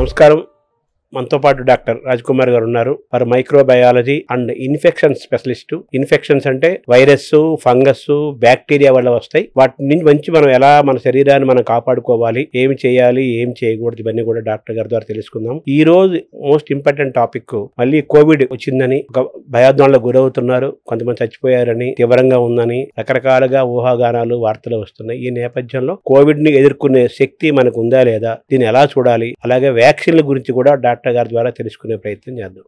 నమస్కారం. మనతో పాటు డాక్టర్ రాజ్కుమార్ గారు ఉన్నారు. వారు microbiology and infection specialist. Infections అంటే వైరస్, ఫంగస్, బ్యాక్టీరియా వల్ల వస్తాయి. వాటి నుంచి మనం ఎలా మన శరీరాన్ని మనం కాపాడుకోవాలి, ఏమి చేయాలి, ఏం చేయకూడదు, ఇవన్నీ కూడా డాక్టర్ గారి ద్వారా తెలుసుకుందాం. ఈ రోజు మోస్ట్ ఇంపార్టెంట్ టాపిక్ మళ్ళీ కోవిడ్ వచ్చిందని ఒక భయాందోళనకు గురవుతున్నారు. కొంతమంది చచ్చిపోయారని, తీవ్రంగా ఉందని రకరకాలుగా ఊహాగానాలు, వార్తలు వస్తున్నాయి. ఈ నేపథ్యంలో కోవిడ్ ని ఎదుర్కొనే శక్తి మనకు ఉందా లేదా, దీన్ని ఎలా చూడాలి, అలాగే వ్యాక్సిన్ల గురించి కూడా డాక్టర్ గారి ద్వారా తెలుసుకునే ప్రయత్నం చేద్దాం.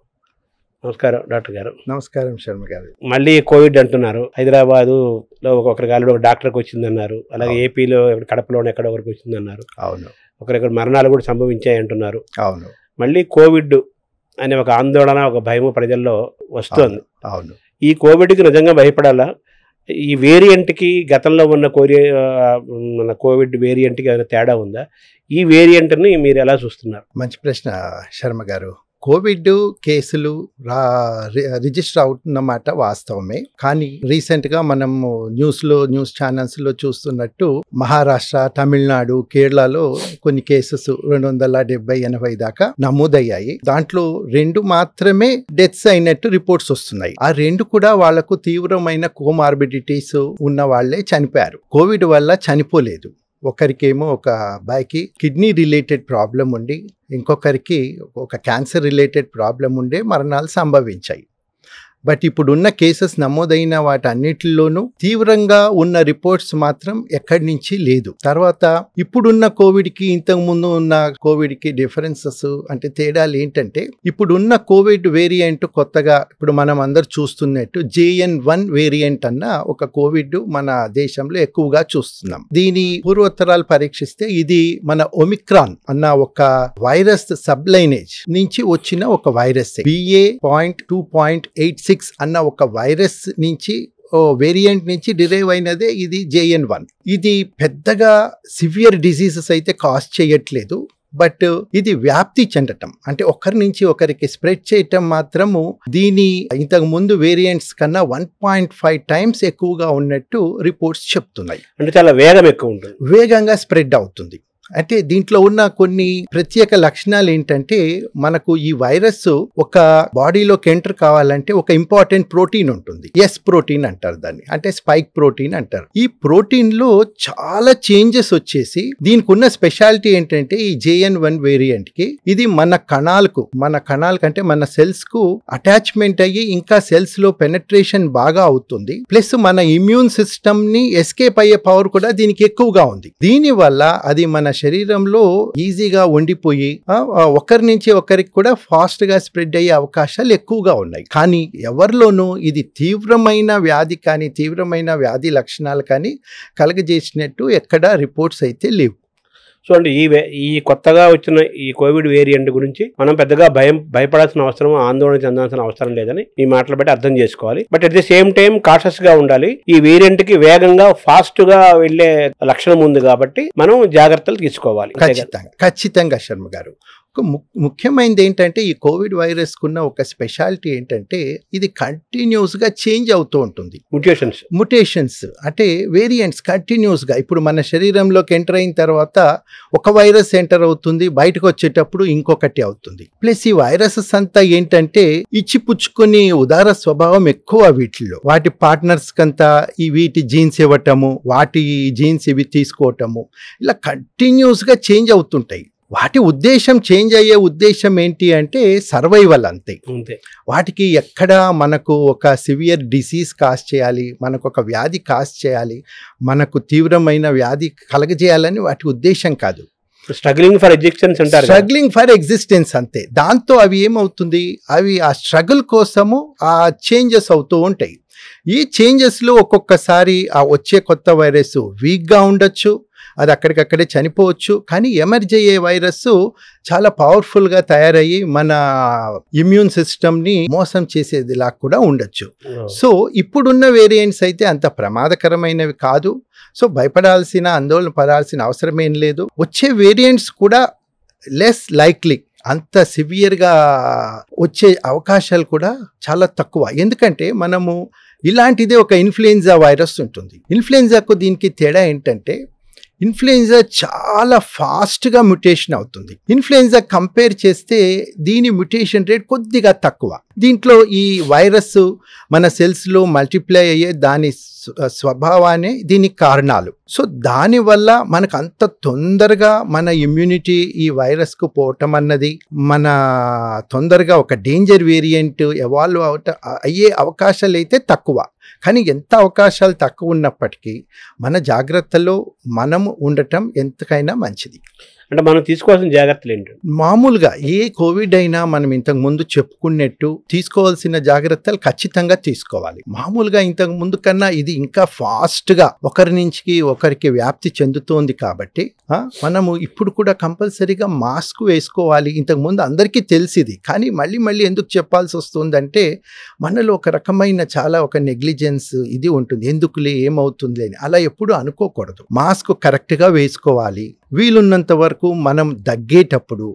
నమస్కారం డాక్టర్ గారు. నమస్కారం శర్మ గారు. మళ్ళీ కోవిడ్ అంటున్నారు. హైదరాబాదు లో ఒకరి గాలిలో ఒక డాక్టర్కి వచ్చిందన్నారు. అలాగే ఏపీలో కడపలోనే ఎక్కడ వరకు వచ్చిందన్నారు. అవును. ఒకరిక్కడ మరణాలు కూడా సంభవించాయి అంటున్నారు. అవును. మళ్ళీ కోవిడ్ అనే ఒక ఆందోళన, ఒక భయము ప్రజల్లో వస్తుంది. అవును. ఈ కోవిడ్కి నిజంగా భయపడాలా? ఈ వేరియంట్కి గతంలో ఉన్న మన కోవిడ్ వేరియంట్కి ఏమైనా తేడా ఉందా? ఈ వేరియంట్ని మీరు ఎలా చూస్తున్నారు? మంచి ప్రశ్న శర్మ గారు. కోవిడ్ కేసులు రిజిస్టర్ అవుతున్నమాట వాస్తవమే. కానీ రీసెంట్గా మనము న్యూస్ ఛానల్స్లో చూస్తున్నట్టు మహారాష్ట్ర, తమిళనాడు, కేరళలో కొన్ని కేసెస్ 270-80 దాకా నమోదయ్యాయి. దాంట్లో 2 మాత్రమే డెత్స్ అయినట్టు రిపోర్ట్స్ వస్తున్నాయి. ఆ 2 కూడా వాళ్లకు తీవ్రమైన కోమార్బిడిటీస్ ఉన్న వాళ్లే చనిపోయారు. కోవిడ్ వల్ల చనిపోలేదు. ఒకరికేమో ఒక అబ్బాయికి కిడ్నీ రిలేటెడ్ ప్రాబ్లం ఉండి, ఇంకొకరికి ఒక క్యాన్సర్ రిలేటెడ్ ప్రాబ్లం ఉండే మరణాలు సంభవించాయి. బట్ ఇప్పుడున్న కేసెస్ నమోదైన వాటన్నిటిలోనూ తీవ్రంగా ఉన్న రిపోర్ట్స్ మాత్రం ఎక్కడి నుంచి లేదు. తర్వాత ఇప్పుడున్న కోవిడ్కి ఇంతకుముందు ఉన్న కోవిడ్కి డిఫరెన్సెస్ అంటే తేడాలు ఏంటంటే, ఇప్పుడున్న కోవిడ్ వేరియంట్ కొత్తగా ఇప్పుడు మనం అందరు చూస్తున్నట్టు JN1 వేరియంట్ అన్న ఒక కోవిడ్ మన దేశంలో ఎక్కువగా చూస్తున్నాం. దీని పూర్వోత్తరాలు పరీక్షిస్తే ఇది మన ఒమిక్రాన్ అన్న ఒక వైరస్ సబ్లైనేజ్ నుంచి వచ్చిన ఒక వైరస్. BA.2.86 అన్న ఒక వైరస్ నుంచి వేరియంట్ నుంచి డిరైవ్ అయినదే ఇది JN1. ఇది పెద్దగా సివియర్ డిసీజెస్ అయితే కాజ్ చేయట్లేదు. బట్ ఇది వ్యాప్తి చెందటం అంటే ఒకరి నుంచి ఒకరికి స్ప్రెడ్ చేయటం మాత్రము దీని ఇంతకు ముందు వేరియంట్స్ కన్నా 1.5 టైమ్స్ ఎక్కువగా ఉన్నట్టు రిపోర్ట్స్ చెప్తున్నాయి. అంటే చాలా వేగం ఎక్కువ ఉంటుంది, వేగంగా స్ప్రెడ్ అవుతుంది. అంటే దీంట్లో ఉన్న కొన్ని ప్రత్యేక లక్షణాలు ఏంటంటే, మనకు ఈ వైరస్ ఒక బాడీలోకి ఎంటర్ కావాలంటే ఒక ఇంపార్టెంట్ ప్రోటీన్ ఉంటుంది. ఎస్ ప్రోటీన్ అంటారు దాన్ని, అంటే స్పైక్ ప్రోటీన్ అంటారు. ఈ ప్రోటీన్ లో చాలా చేంజెస్ వచ్చేసి దీనికి ఉన్న స్పెషాలిటీ ఏంటంటే, ఈ JN1 వేరియంట్ కి ఇది మన కణాలకు అంటే మన సెల్స్ కు అటాచ్మెంట్ అయ్యి ఇంకా సెల్స్ లో పెనట్రేషన్ బాగా అవుతుంది. ప్లస్ మన ఇమ్యూన్ సిస్టమ్ ని ఎస్కేప్ అయ్యే పవర్ కూడా దీనికి ఎక్కువగా ఉంది. దీని వల్ల అది మన శరీరంలో ఈజీగా ఉండిపోయి ఒకరి నుంచి ఒకరికి కూడా ఫాస్ట్ గా స్ప్రెడ్ అయ్యే అవకాశాలు ఎక్కువగా ఉన్నాయి. కానీ ఎవరిలోనూ ఇది తీవ్రమైన వ్యాధి కానీ తీవ్రమైన వ్యాధి లక్షణాలు కానీ కలగజేసినట్టు ఎక్కడా రిపోర్ట్స్ అయితే లేవు. సో అంటే ఈ కొత్తగా వచ్చిన ఈ కోవిడ్ వేరియంట్ గురించి మనం పెద్దగా భయపడాల్సిన అవసరం, ఆందోళన చెందాల్సిన అవసరం లేదని మీ మాటలు బట్టి అర్థం చేసుకోవాలి. But at the same time cautious గా ఉండాలి. ఈ వేరియంట్ కి వేగంగా ఫాస్ట్ గా వెళ్లే లక్షణం ఉంది కాబట్టి మనం జాగ్రత్తలు తీసుకోవాలి. ఖచ్చితంగా శర్మ గారు. ముఖ్యమైనది ఏంటంటే, ఈ కోవిడ్ వైరస్ కున్న ఒక స్పెషాలిటీ ఏంటంటే, ఇది కంటిన్యూస్ గా చేంజ్ అవుతూ ఉంటుంది. ముటేషన్స్ అంటే వేరియంట్స్ కంటిన్యూస్ గా ఇప్పుడు మన శరీరంలోకి ఎంటర్ అయిన తర్వాత ఒక వైరస్ ఎంటర్ అవుతుంది, బయటకు వచ్చేటప్పుడు ఇంకొకటి అవుతుంది. ప్లస్ ఈ వైరసెస్ అంతా ఏంటంటే ఇచ్చిపుచ్చుకుని ఉదార స్వభావం ఎక్కువ వీటిల్లో. వాటి పార్ట్నర్స్ కంతా వీటి జీన్స్ ఇవ్వటము, వాటి జీన్స్ ఇవి తీసుకోవటము, ఇలా కంటిన్యూస్ గా చేంజ్ అవుతుంటాయి. వాటి ఉద్దేశం చేంజ్ అయ్యే ఉద్దేశం ఏంటి అంటే సర్వైవల్ అంతే. వాటికి ఎక్కడ మనకు ఒక సివియర్ డిసీజ్ కాజ్ చేయాలి, మనకు ఒక వ్యాధి కాజ్ చేయాలి, మనకు తీవ్రమైన వ్యాధి కలగజేయాలని వాటి ఉద్దేశం కాదు. స్ట్రగ్లింగ్ ఫర్ ఎగ్జిస్టెన్స్ అంతే. దాంతో అవి ఏమవుతుంది, అవి ఆ స్ట్రగుల్ కోసము ఆ చేంజెస్ అవుతూ ఉంటాయి. ఈ చేంజెస్ లో ఒక్కొక్కసారి ఆ వచ్చే కొత్త వైరస్ వీక్ గా ఉండొచ్చు, అది అక్కడికక్కడే చనిపోవచ్చు. కానీ ఎమర్జ్ అయ్యే వైరస్ చాలా పవర్ఫుల్ గా తయారయ్యి మన ఇమ్యూన్ సిస్టమ్ ని మోసం చేసేదిలా కూడా ఉండొచ్చు. సో ఇప్పుడున్న వేరియంట్స్ అయితే అంత ప్రమాదకరమైనవి కాదు. సో భయపడాల్సిన, ఆందోళన పడాల్సిన అవసరం ఏం లేదు. వచ్చే వేరియంట్స్ కూడా లెస్ లైక్లీ, అంత సివియర్గా వచ్చే అవకాశాలు కూడా చాలా తక్కువ. ఎందుకంటే మనము ఇలాంటిదే ఒక ఇన్ఫ్లుయెన్జా వైరస్ ఉంటుంది. ఇన్ఫ్లుయెన్జాకు దీనికి తేడా ఏంటంటే, ఇన్ఫ్లుయెంజా చాలా ఫాస్ట్గా మ్యుటేషన్ అవుతుంది. ఇన్ఫ్లుయెంజా కంపేర్ చేస్తే దీని మ్యుటేషన్ రేట్ కొద్దిగా తక్కువ. దీంట్లో ఈ వైరస్ మన సెల్స్లో మల్టిప్లై అయ్యే దాని స్వభావాన్ని దీనికి కారణాలు. సో దానివల్ల మనకు అంత తొందరగా మన ఇమ్యూనిటీ ఈ వైరస్కు పోవటం అన్నది, మన తొందరగా ఒక డేంజర్ వేరియంట్ ఎవాల్వ్ అయ్యే అవకాశాలు అయితే తక్కువ. కానీ ఎంత అవకాశాలు తక్కువ ఉన్నప్పటికీ మన జాగ్రత్తలో మనము ఉండటం ఎంతకైనా మంచిది. అంటే మనం తీసుకోవాల్సిన జాగ్రత్తలు ఏంటి? మామూలుగా ఏ కోవిడ్ అయినా మనం ఇంతకు ముందు చెప్పుకున్నట్టు తీసుకోవాల్సిన జాగ్రత్తలు ఖచ్చితంగా తీసుకోవాలి. మామూలుగా ఇంతకు ముందు కన్నా ఇది ఇంకా ఫాస్ట్గా ఒకరి నుంచి ఒకరికి వ్యాప్తి చెందుతోంది కాబట్టి మనము ఇప్పుడు కూడా కంపల్సరీగా మాస్క్ వేసుకోవాలి. ఇంతకు ముందు అందరికీ తెలిసింది, కానీ మళ్ళీ మళ్ళీ ఎందుకు చెప్పాల్సి వస్తుందంటే మనలో ఒక రకమైన చాలా ఒక నెగ్లిజెన్స్ ఇది ఉంటుంది. ఎందుకులే ఏమవుతుంది అని అలా ఎప్పుడు అనుకోకూడదు. మాస్క్ కరెక్ట్గా వేసుకోవాలి. వీలున్నంత వరకు మనం దగ్గేటప్పుడు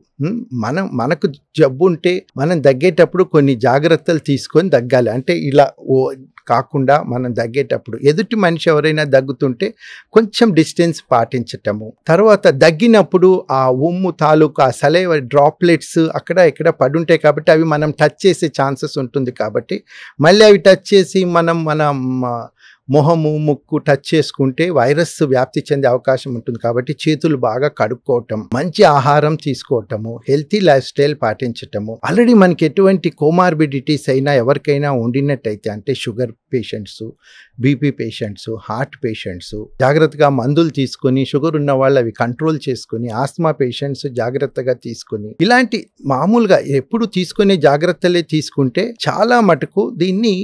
మనకు జబ్బు ఉంటే మనం దగ్గేటప్పుడు కొన్ని జాగ్రత్తలు తీసుకొని దగ్గాలి. అంటే ఇలా కాకుండా మనం దగ్గేటప్పుడు ఎదుటి మనిషి ఎవరైనా దగ్గుతుంటే కొంచెం డిస్టెన్స్ పాటించటము. తర్వాత దగ్గినప్పుడు ఆ ఉమ్ము తాలూకు ఆ సలైవ డ్రాప్లెట్స్ అక్కడ ఇక్కడ పడుంటాయి కాబట్టి అవి మనం టచ్ చేసే ఛాన్సెస్ ఉంటుంది. కాబట్టి మళ్ళీ అవి టచ్ చేసి మన మొహము ముక్కు టచ్ చేసుకుంటే వైరస్ వ్యాప్తి చెందే అవకాశం ఉంటుంది. కాబట్టి చేతులు బాగా కడుక్కోవటం, మంచి ఆహారం తీసుకోవటము, హెల్తీ లైఫ్ స్టైల్ పాటించటము. ఆల్రెడీ మనకి ఎటువంటి కోమార్బిడిటీస్ అయినా ఎవరికైనా ఉండినట్టయితే, అంటే sugar patients, BP patients, heart patients జాగ్రత్తగా మందులు తీసుకొని, షుగర్ ఉన్న వాళ్ళు అవి కంట్రోల్ చేసుకుని, ఆస్మా పేషెంట్స్ జాగ్రత్తగా తీసుకుని, ఇలాంటి మామూలుగా ఎప్పుడు తీసుకునే జాగ్రత్తలే తీసుకుంటే చాలా మటుకు దీన్ని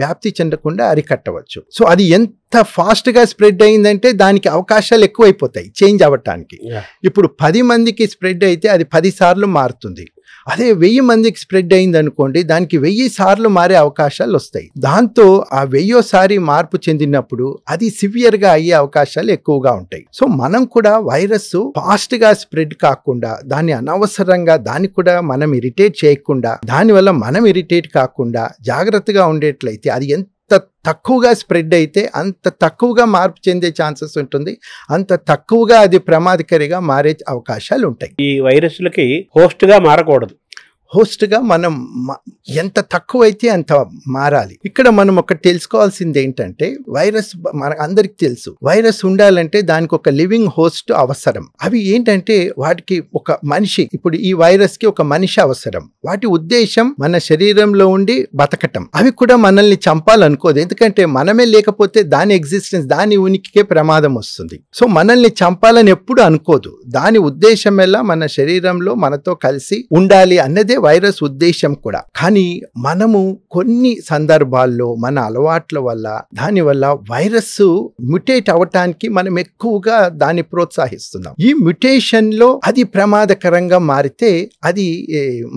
వ్యాప్తి చెందకుండా అరికట్టవచ్చు. సో అది ఎంత ఫాస్ట్గా స్ప్రెడ్ అయిందంటే దానికి అవకాశాలు ఎక్కువైపోతాయి చేంజ్ అవ్వటానికి. ఇప్పుడు 10 మందికి స్ప్రెడ్ అయితే అది 10 సార్లు మారుతుంది. అదే 1000 మందికి స్ప్రెడ్ అయింది అనుకోండి, దానికి 1000 సార్లు మారే అవకాశాలు వస్తాయి. దాంతో ఆ 1000సారి మార్పు చెందినప్పుడు అది సివియర్గా అయ్యే అవకాశాలు ఎక్కువగా ఉంటాయి. సో మనం కూడా వైరస్ ఫాస్ట్గా స్ప్రెడ్ కాకుండా, దాన్ని అనవసరంగా దాన్ని కూడా మనం ఇరిటేట్ చేయకుండా, దానివల్ల మనం ఇరిటేట్ కాకుండా జాగ్రత్తగా ఉండేట్లయితే అది ఎంత తక్కువగా స్ప్రెడ్ అయితే అంత తక్కువగా మార్పు చెందే ఛాన్సెస్ ఉంటుంది, అంత తక్కువగా అది ప్రమాదకరిగా మారే అవకాశాలు ఉంటాయి. ఈ వైరస్లకి హోస్ట్గా మారకూడదు. హోస్ట్గా మనం ఎంత తక్కువ అయితే అంత మారాలి. ఇక్కడ మనం ఒకటి తెలుసుకోవాల్సింది ఏంటంటే, వైరస్ మన అందరికి తెలుసు, వైరస్ ఉండాలంటే దానికి ఒక లివింగ్ హోస్ట్ అవసరం. అవి ఏంటంటే వాటికి ఒక మనిషి, ఇప్పుడు ఈ వైరస్ కి ఒక మనిషి అవసరం. వాటి ఉద్దేశం మన శరీరంలో ఉండి బతకటం. అవి కూడా మనల్ని చంపాలనుకోదు, ఎందుకంటే మనమే లేకపోతే దాని ఎగ్జిస్టెన్స్, దాని ఉనికికే ప్రమాదం వస్తుంది. సో మనల్ని చంపాలని ఎప్పుడు అనుకోదు. దాని ఉద్దేశం ఎలా మన శరీరంలో మనతో కలిసి ఉండాలి అన్నదే వైరస్ ఉద్దేశం కూడా. కానీ మనము కొన్ని సందర్భాల్లో మన అలవాట్ల వల్ల, దానివల్ల వైరస్ మ్యుటేట్ అవటానికి మనం ఎక్కువగా దాన్ని ప్రోత్సహిస్తున్నాం. ఈ మ్యుటేషన్ లో అది ప్రమాదకరంగా మారితే అది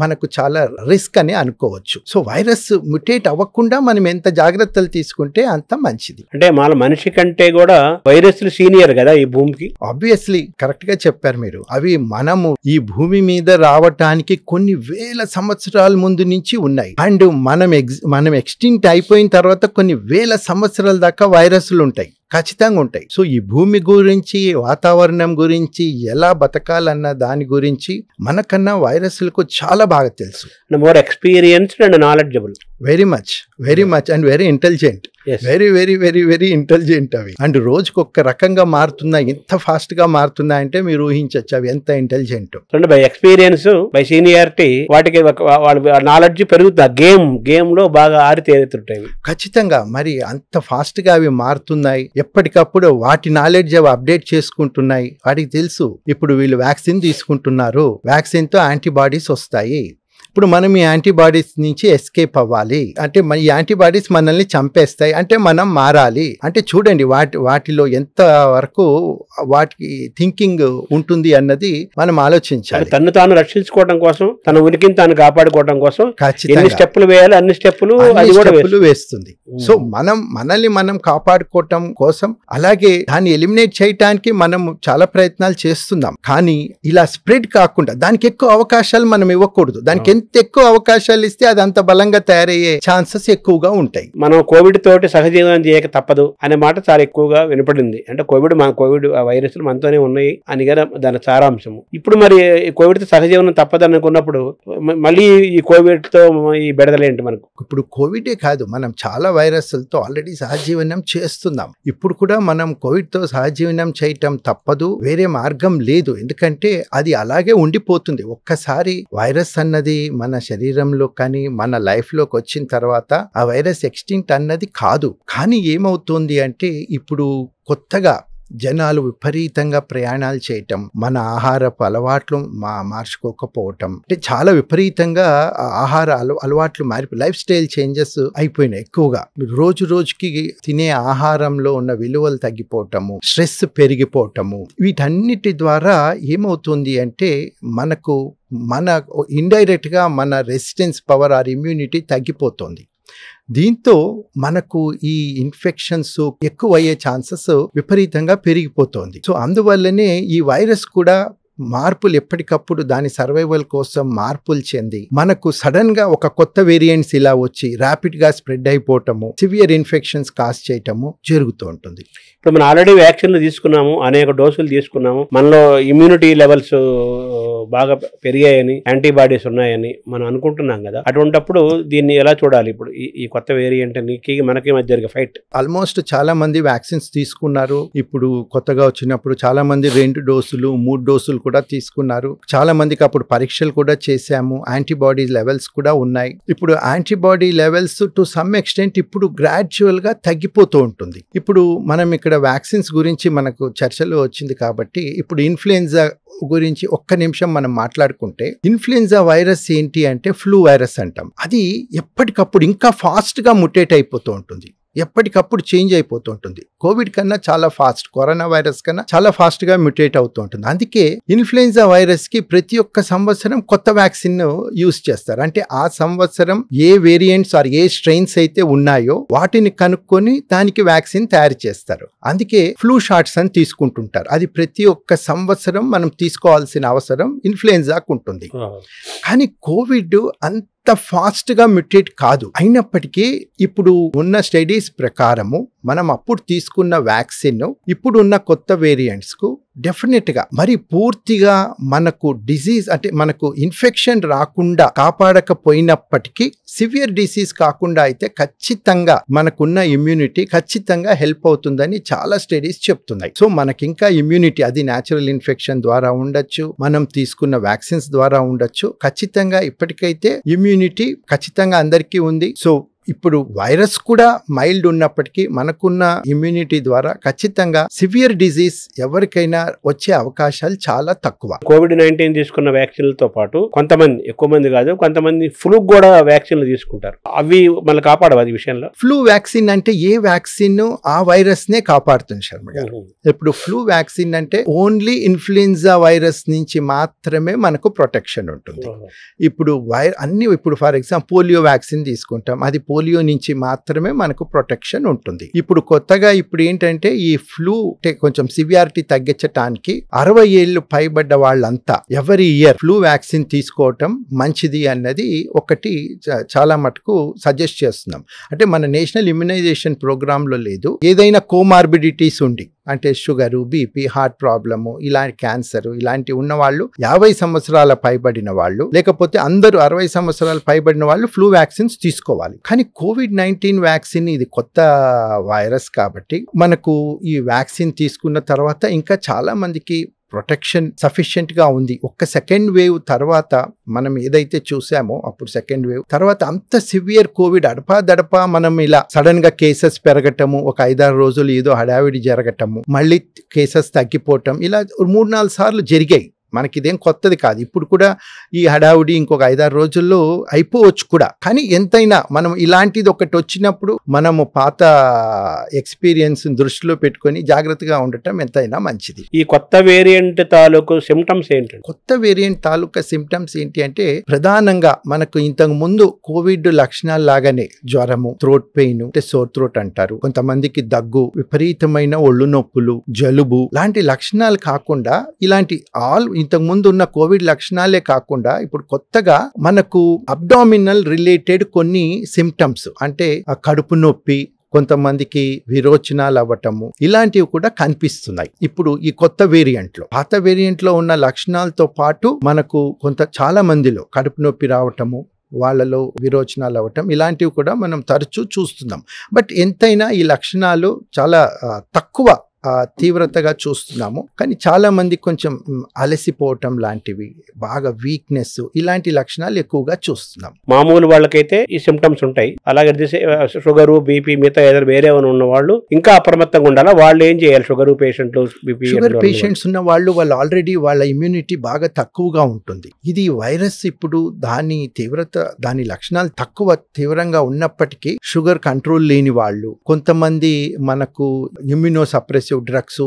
మనకు చాలా రిస్క్ అని అనుకోవచ్చు. సో వైరస్ మ్యుటేట్ అవ్వకుండా మనం ఎంత జాగ్రత్తలు తీసుకుంటే అంత మంచిది. అంటే మన మనిషి కంటే కూడా వైరస్లు సీనియర్ కదా ఈ భూమికి. ఆబ్వియస్లీ కరెక్ట్ గా చెప్పారు మీరు. అవి మనము ఈ భూమి మీద రావటానికి కొన్ని వేల సంవత్సరాల ముందు నుంచి ఉన్నాయి. అండ్ మనం ఎక్స్టింక్ట్ అయిపోయిన తర్వాత కొన్ని వేల సంవత్సరాల దాకా వైరస్లు ఉంటాయి, ఖచ్చితంగా ఉంటాయి. సో ఈ భూమి గురించి, వాతావరణం గురించి, ఎలా బతకాలన్న దాని గురించి మనకన్నా వైరస్లకు చాలా బాగా తెలుసు. More experienced and knowledgeable. Very much and very intelligent. Very intelligent అవి. అండ్ రోజుకొక రకంగా మారుతున్నాయి. ఎంత ఫాస్ట్ గా మారుతున్నాయి అంటే మీరు ఊహించవచ్చు అవి ఎంత intelligent. By experience, by seniority వాటికి నాలెడ్జ్ పెరుగుతుంది. గేమ్ లో బాగా ఆరితేరుతుంటాయి ఖచ్చితంగా. మరి అంత ఫాస్ట్ గా అవి మారుతున్నాయి. ఎప్పటికప్పుడు వాటి నాలెడ్జ్ అవి అప్డేట్ చేసుకుంటున్నాయి. వాటికి తెలుసు ఇప్పుడు వీళ్ళు వ్యాక్సిన్ తీసుకుంటున్నారు, వ్యాక్సిన్ తో యాంటీబాడీస్ వస్తాయి, ఇప్పుడు మనం ఈ యాంటీబాడీస్ నుంచి ఎస్కేప్ అవ్వాలి అంటే ఈ యాంటీబాడీస్ మనల్ని చంపేస్తాయి అంటే మనం మారాలి. అంటే చూడండి వాటిలో ఎంత వరకు వాటికి థింకింగ్ ఉంటుంది అన్నది మనం ఆలోచించాలి. తను తాను రక్షించుకోవడం కోసం, తన ఉనికిని తాను కాపాడుకోవడం కోసం ఖచ్చితంగా స్టెప్పులు వేయాలి. అన్ని స్టెప్పులు వేస్తుంది. సో మనల్ని మనం కాపాడుకోవటం కోసం, అలాగే దాన్ని ఎలిమినేట్ చేయటానికి మనం చాలా ప్రయత్నాలు చేస్తున్నాం. కానీ ఇలా స్ప్రెడ్ కాకుండా దానికి ఎక్కువ అవకాశాలు మనం ఇవ్వకూడదు. దానికి ఎంత ఎక్కువ అవకాశాలు ఇస్తే అది అంత బలంగా తయారయ్యే ఛాన్సెస్ ఎక్కువగా ఉంటాయి. మనం కోవిడ్ తోటి సహజీవనం చేయక తప్పదు అనే మాట చాలా ఎక్కువగా వినపడింది. అంటే కోవిడ్ వైరస్లు మనతోనే ఉన్నాయి అని కదా దాని సారాంశము. ఇప్పుడు మరి కోవిడ్ తో సహజీవనం తప్పదు అనుకున్నప్పుడు మళ్ళీ ఈ కోవిడ్ తో ఈ బెడదలేంటి మనకు? ఇప్పుడు కోవిడే కాదు, మనం చాలా వైరస్లతో ఆల్రెడీ సహజీవనం చేస్తున్నాం. ఇప్పుడు కూడా మనం కోవిడ్ తో సహజీవనం చేయటం తప్పదు, వేరే మార్గం లేదు. ఎందుకంటే అది అలాగే ఉండిపోతుంది. ఒక్కసారి వైరస్ అన్నది మన శరీరంలో కానీ మన లైఫ్ లోకి వచ్చిన తర్వాత ఆ వైరస్ ఎక్స్టింక్ట్ అన్నది కాదు. కానీ ఏమవుతుంది అంటే ఇప్పుడు కొత్తగా జనాలు విపరీతంగా ప్రయాణాలు చేయటం, మన ఆహారపు అలవాట్లు మార్చుకోకపోవటం, అంటే చాలా విపరీతంగా ఆహార అలవాట్లు లైఫ్ స్టైల్ చేంజెస్ అయిపోయినాయి. ఎక్కువగా రోజు రోజుకి తినే ఆహారంలో ఉన్న విలువలు తగ్గిపోవటము, స్ట్రెస్ పెరిగిపోవటము, వీటన్నిటి ద్వారా ఏమవుతుంది అంటే మన ఇండైరెక్ట్ గా మన రెసిస్టెన్స్ పవర్ ఆర్ ఇమ్యూనిటీ తగ్గిపోతుంది. దీంతో మనకు ఈ ఇన్ఫెక్షన్స్ ఎక్కువయ్యే ఛాన్సెస్ విపరీతంగా పెరిగిపోతుంది. సో అందువల్లనే ఈ వైరస్ కూడా మార్పులు ఎప్పటికప్పుడు దాని సర్వైవల్ కోసం మార్పులు చెంది మనకు సడన్ గా ఒక కొత్త వేరియంట్స్ ఇలా వచ్చి ర్యాపిడ్ గా స్ప్రెడ్ అయిపోవటము, సివియర్ ఇన్ఫెక్షన్స్ కాజ్ చేయటము జరుగుతూ ఉంటుంది. ఇప్పుడు మనం ఆల్రెడీ వ్యాక్సిన్లు తీసుకున్నాము, అనేక డోసులు తీసుకున్నాము, మనలో ఇమ్యూనిటీ లెవెల్స్ బాగా పెరిగాయని, యాంటీబాడీస్ ఉన్నాయని మనం అనుకుంటున్నాం కదా. అటువంటిప్పుడు దీన్ని ఎలా చూడాలి? ఇప్పుడు ఈ కొత్త వేరియంట్ మనకి మధ్య జరిగే ఫైట్. ఆల్మోస్ట్ చాలా మంది వ్యాక్సిన్స్ తీసుకున్నారు. ఇప్పుడు కొత్తగా వచ్చినప్పుడు చాలా మంది 2 డోసులు 3 డోసులు కూడా తీసుకున్నారు. చాలా మందికి అప్పుడు పరీక్షలు కూడా చేశాము. యాంటీబాడీ లెవెల్స్ కూడా ఉన్నాయి. ఇప్పుడు antibody levels to some extent ఇప్పుడు గ్రాడ్యువల్ గా తగ్గిపోతూ ఉంటుంది. ఇప్పుడు మనం ఇక్కడ వ్యాక్సిన్స్ గురించి మనకు చర్చలో వచ్చింది కాబట్టి ఇప్పుడు ఇన్ఫ్లుయెన్జా గురించి ఒక్క నిమిషం మనం మాట్లాడుకుంటే, ఇన్ఫ్లుయెన్జా వైరస్ ఏంటి అంటే ఫ్లూ వైరస్ అంటాం. అది ఎప్పటికప్పుడు ఇంకా ఫాస్ట్ గా ముటేట్ అయిపోతూ ఉంటుంది, ఎప్పటికప్పుడు చేంజ్ అయిపోతూ ఉంటుంది. కోవిడ్ కన్నా చాలా ఫాస్ట్, కరోనా వైరస్ కన్నా చాలా ఫాస్ట్ గా మ్యూటేట్ అవుతూ ఉంటుంది. అందుకే ఇన్ఫ్లుయెన్జా వైరస్ కి ప్రతి ఒక్క సంవత్సరం కొత్త వ్యాక్సిన్ యూజ్ చేస్తారు. అంటే ఆ సంవత్సరం ఏ వేరియంట్స్ ఆర్ ఏ స్ట్రెయిన్స్ అయితే ఉన్నాయో వాటిని కనుక్కొని దానికి వ్యాక్సిన్ తయారు చేస్తారు. అందుకే ఫ్లూ షాట్స్ అని తీసుకుంటుంటారు. అది ప్రతి ఒక్క సంవత్సరం మనం తీసుకోవాల్సిన అవసరం ఇన్ఫ్లుయెన్జాకు ఉంటుంది. కానీ కోవిడ్ అంత ఫాస్ట్ గా మ్యూటేట్ కాదు. అయినప్పటికీ ఇప్పుడు ఉన్న స్టడీస్ ప్రకారము మనం అప్పుడు తీసుకున్న వ్యాక్సిన్ ఇప్పుడు ఉన్న కొత్త వేరియంట్స్ కు డెఫినెట్ గా మరి పూర్తిగా మనకు డిసీజ్ అంటే మనకు ఇన్ఫెక్షన్ రాకుండా కాపాడకపోయినప్పటికీ సివియర్ డిసీజ్ కాకుండా అయితే ఖచ్చితంగా మనకున్న ఇమ్యూనిటీ ఖచ్చితంగా హెల్ప్ అవుతుందని చాలా స్టడీస్ చెప్తున్నాయి. సో మనకి ఇంకా ఇమ్యూనిటీ అది న్యాచురల్ ఇన్ఫెక్షన్ ద్వారా ఉండొచ్చు, మనం తీసుకున్న వ్యాక్సిన్స్ ద్వారా ఉండొచ్చు. ఖచ్చితంగా ఇప్పటికైతే ఇమ్యూనిటీ ఖచ్చితంగా అందరికీ ఉంది. సో ఇప్పుడు వైరస్ కూడా మైల్డ్ ఉన్నప్పటికీ మనకున్న ఇమ్యూనిటీ ద్వారా ఖచ్చితంగా సివియర్ డిజీజ్ ఎవరికైనా వచ్చే అవకాశాలు చాలా తక్కువ. COVID-19 తీసుకున్న వ్యాక్సిన్లతో పాటు కొంతమంది, ఎక్కువ మంది కాదు, కొంతమంది ఫ్లూ కూడా వ్యాక్సిన్లు తీసుకుంటారు. అవి మళ్ళీ కాపాడవు అది విషయంలో. ఫ్లూ వ్యాక్సిన్ అంటే ఏ వ్యాక్సిన్ ఆ వైరస్ నే కాపాడుతుంది శర్మ గారు. ఇప్పుడు ఫ్లూ వ్యాక్సిన్ అంటే ఓన్లీ ఇన్ఫ్లుయెన్జా వైరస్ నుంచి మాత్రమే మనకు ప్రొటెక్షన్ ఉంటుంది. ఇప్పుడు ఇప్పుడు ఫర్ ఎగ్జాంపుల్ పోలియో వ్యాక్సిన్ తీసుకుంటాం, అది పోలియో నుంచి మాత్రమే మనకు ప్రొటెక్షన్ ఉంటుంది. ఇప్పుడు కొత్తగా ఇప్పుడు ఏంటంటే ఈ ఫ్లూ కొంచెం సివియారిటీ తగ్గించడానికి 60 ఏళ్ళు పైబడ్డ వాళ్ళంతా ఎవరీ ఇయర్ ఫ్లూ వ్యాక్సిన్ తీసుకోవటం మంచిది అన్నది ఒకటి చాలా మటుకు సజెస్ట్ చేస్తున్నాం. అంటే మన నేషనల్ ఇమ్యునైజేషన్ ప్రోగ్రామ్ లో లేదు, ఏదైనా కోమార్బిడిటీస్ ఉండి అంటే షుగరు, బీపీ, హార్ట్ ప్రాబ్లము, ఇలాంటి క్యాన్సర్ ఇలాంటి ఉన్న వాళ్ళు 50 సంవత్సరాల పైబడిన వాళ్ళు, లేకపోతే అందరూ 60 సంవత్సరాల పైబడిన వాళ్ళు ఫ్లూ వ్యాక్సిన్స్ తీసుకోవాలి. కానీ COVID-19 వ్యాక్సిన్ ఇది కొత్త వైరస్ కాబట్టి మనకు ఈ వ్యాక్సిన్ తీసుకున్న తర్వాత ఇంకా చాలా మందికి ప్రొటెక్షన్ సఫిషియెంట్ గా ఉంది. ఒక్క సెకండ్ వేవ్ తర్వాత మనం ఏదైతే చూసామో అప్పుడు సెకండ్ వేవ్ తర్వాత అంత సివియర్ కోవిడ్ అడపా మనం ఇలా సడన్ గా కేసెస్ పెరగటము, ఒక 5-6 రోజులు ఏదో హడావిడి జరగటము, మళ్ళీ కేసెస్ తగ్గిపోవటం, ఇలా 3-4 సార్లు జరిగాయి. మనకి ఇదేం కొత్తది కాదు. ఇప్పుడు కూడా ఈ హడావుడి ఇంకొక 5-6 రోజుల్లో అయిపోవచ్చు కూడా. కానీ ఎంతైనా మనం ఇలాంటిది ఒకటి వచ్చినప్పుడు మనము పాత ఎక్స్పీరియన్స్ దృష్టిలో పెట్టుకొని జాగ్రత్తగా ఉండటం ఎంతైనా మంచిది. ఈ కొత్త వేరియంట్ తాలూకు సిమ్టమ్స్ ఏంటి? కొత్త వేరియంట్ తాలూకా సిమ్టమ్స్ ఏంటి అంటే ప్రధానంగా మనకు ఇంతకు ముందు కోవిడ్ లక్షణాలు లాగానే జ్వరము, థ్రోట్ పెయిన్ అంటే సోర్ థ్రోట్ అంటారు, కొంతమందికి దగ్గు, విపరీతమైన ఒళ్ళు నొప్పులు, జలుబు లాంటి లక్షణాలు కాకుండా ఇలాంటి ఆల్ ఇంతకు ముందు ఉన్న కోవిడ్ లక్షణాలే కాకుండా ఇప్పుడు కొత్తగా మనకు అబ్డామినల్ రిలేటెడ్ కొన్ని సిమ్టమ్స్, అంటే కడుపు నొప్పి, కొంతమందికి విరోచనాలు అవ్వటము, ఇలాంటివి కూడా కనిపిస్తున్నాయి ఇప్పుడు ఈ కొత్త వేరియంట్లో. పాత వేరియంట్లో ఉన్న లక్షణాలతో పాటు మనకు చాలా మందిలో కడుపు నొప్పి రావటము, వాళ్ళలో విరోచనాలు అవ్వటం, ఇలాంటివి కూడా మనం తరచూ చూస్తున్నాం. బట్ ఎంతైనా ఈ లక్షణాలు చాలా తక్కువ తీవ్రతగా చూస్తున్నాము. కానీ చాలా మంది కొంచెం అలసిపోవటం లాంటివి, బాగా వీక్నెస్, ఇలాంటి లక్షణాలు ఎక్కువగా చూస్తున్నాం. మామూలు వాళ్ళకైతే ఈ సిమ్టమ్స్ ఉంటాయి. అలాగే షుగరు, బీపీ, మిగతా ఏదైనా వేరే ఉన్న వాళ్ళు ఇంకా అప్రమత్తంగా ఉండాలా? వాళ్ళు ఏం చేయాలి? షుగర్ పేషెంట్లు, బీపీ షుగర్ పేషెంట్స్ ఉన్న వాళ్ళు ఆల్రెడీ వాళ్ళ ఇమ్యూనిటీ బాగా తక్కువగా ఉంటుంది. ఇది వైరస్ ఇప్పుడు దాని తీవ్రత, దాని లక్షణాలు తక్కువ తీవ్రంగా ఉన్నప్పటికీ షుగర్ కంట్రోల్ లేని వాళ్ళు, కొంతమంది మనకు ఇమ్యూనో సప్రెసివ్ డ్రగ్స్,